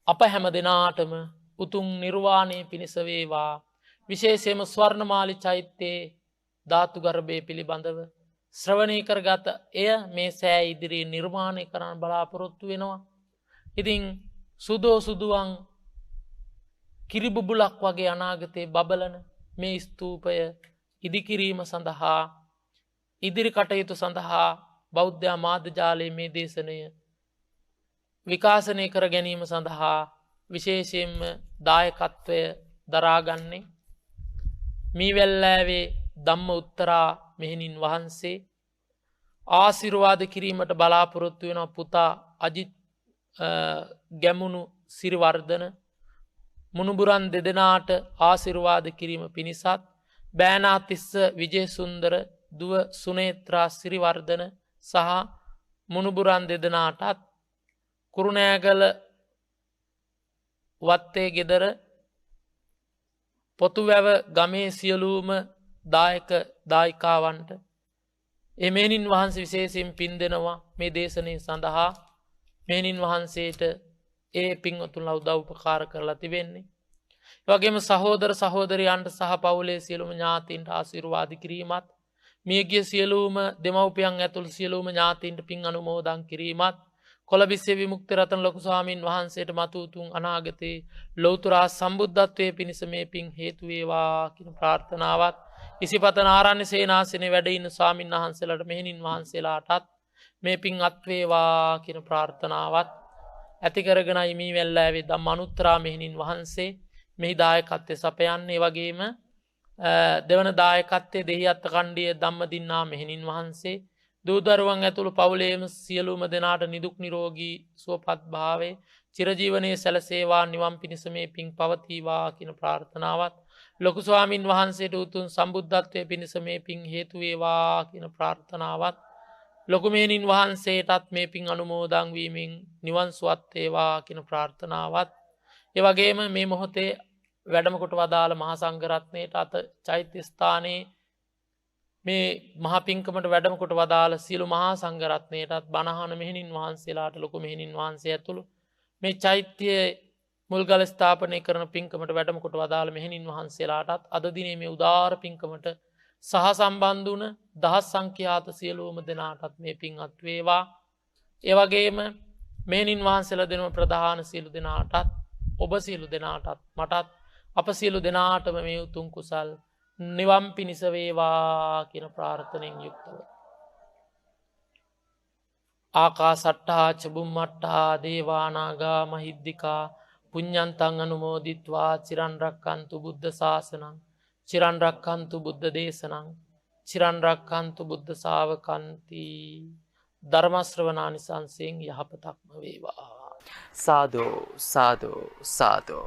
අප හැම දෙනාටම උතුම් නිර්වාණය පිණිස වේවා. විශේෂයෙන්ම ස්වර්ණමාලි චෛත්‍යයේ ධාතු ගර්භය පිළිබඳව ශ්‍රවණය කරගත එය මේ සෑ ඉදිරියේ නිර්මාණය කරන්න බලාපොරොත්තු වෙනවා. ඉතින් සුදෝ සුදුවන් කිරිබුබුලක් වගේ අනාගතයේ බබලන මේ ස්තූපය ඉදිකිරීම සඳහා ඉදිරි කටයුතු සඳහා බෞද්ධ මාධ්‍යාලයේ මේ දේශනය විකාශනය කර ගැනීම සඳහා විශේෂයෙන්ම දායකත්වය දරාගන්නේ මීවැල්ලෑවේ ධම්ම උත්තරා මෙහෙණින් වහන්සේ ආශිර්වාද කිරීමට බලාපොරොත්තු වෙන පුතා අජිත් ගැමුණු සිරිවර්ධන මුණුබුරන් දෙදෙනාට ආශිර්වාද කිරීම පිණිසත් බෑනාතිස්ස විජේසුන්දර දුව සුනේත්‍රා සිරිවර්ධන සහ මුණුබුරන් දෙදෙනාටත් කුරුණෑගල වත්තේ ගෙදර පොතුවැව ගමේ සියලූම දායක දායිකාවන්ට එමෙනින් වහන්සේ විශේෂයෙන් පින් දෙනවා මේ දේශනය සඳහා මෙහෙණින් වහන්සේට ඒ පින්වතුන්ලා උදව් උපකාර කරලා තිබෙන්නේ. ඒ වගේම සහෝදර සහෝදරයන්ට සහ පවුලේ සියලුම ඥාතීන්ට ආශිර්වාද කිරීමත් මියගිය සියලුම දෙමව්පියන් ඇතුළු සියලුම ඥාතීන්ට පින් අනුමෝදන් කිරීමත් කොළඹිස්සේ විමුක්ති රතන ලොකු ස්වාමීන් වහන්සේට මතු උතුම් අනාගතේ ලෞතුරා සම්බුද්ධත්වයේ පිණිස මේ පින් හේතු වේවා කියන ප්‍රාර්ථනාවත් ඉසිපතන ආරණ්‍ය සේනාසනේ වැඩ ඉන්න ස්වාමීන් වහන්සේලාට මෙහෙණින් වහන්සේලාටත් මේ පින් අත් වේවා කියන ප්‍රාර්ථනාවත් ඇති කරගෙනයි මේ වැල්ලෑවේ ධම්මානුත්තරා මෙහෙණින් වහන්සේ මෙහි දායකත්වයේ සපයන්නේ. වගේම දෙවන දායකත්වයේ දෙහිඅත්ත කණ්ඩිය ධම්මදින්නා මෙහෙණින් වහන්සේ දූ දරුවන් ඇතුළු පවුලේම සියලුම දෙනාට නිදුක් නිරෝගී සුවපත් භාවයේ චිරජීවනයේ සැලසේවා නිවන් පිණිස මේ පින් පවතිවා කියන ප්‍රාර්ථනාවත් ලොකු ස්වාමින් වහන්සේට උතුම් සම්බුද්ධත්වයේ පිණිස මේ පින් හේතු වේවා කියන ප්‍රාර්ථනාවත් ලොකු මෙහෙණින් වහන්සේටත් මේ පින් අනුමෝදන් වීමෙන් නිවන් සුවත් වේවා කියන ප්‍රාර්ථනාවත් ඒ වගේම මේ මොහොතේ වැඩම කොට වදාළ මහා සංඝරත්නයට අත චෛත්‍ය ස්ථානයේ මේ මහා පින්කමට වැඩම කොට වදාළ සියලු මහා සංඝරත්නයටත් බණහන මෙහෙණින් වහන්සේලාට ලොකු මෙහෙණින් වහන්සේ ඇතුළු මේ චෛත්‍යයේ මුල්ගල ස්ථාපනය කරන පින්කමට වැඩම කොට වදාළ මෙහෙණින් වහන්සේලාටත් අද දිනේ මේ උදාාර පින්කමට සහ සම්බන්ධ වුණ දහස් සංඛ්‍යාත සියලුම දෙනාටත් මේ පින් අත් වේවා. ඒ වගේම මෙහෙණින් වහන්සේලා දෙනම ප්‍රධාන සියලු දෙනාටත් ඔබ සියලු දෙනාටත් මටත් අප සියලු දෙනාටම මේ උතුම් කුසල් නිවන් පිණිස වේවා කියන ප්‍රාර්ථනෙන් යුක්තව ආකාසට්ටා චුම්මට්ටා දේවා නාග මහිද්దికා පුඤ්ඤන්තං අනුමෝදිත්වා චිරන් රැක්කන්තු බුද්ධ ශාසනං චිරන් රැක්කන්තු බුද්ධ දේශනං චිරන් රැක්කන්තු බුද්ධ ශාවකන්ති ධර්ම ශ්‍රවණානිසංසයෙන් යහපතක්ම වේවා. සාදු සාදු සාදු.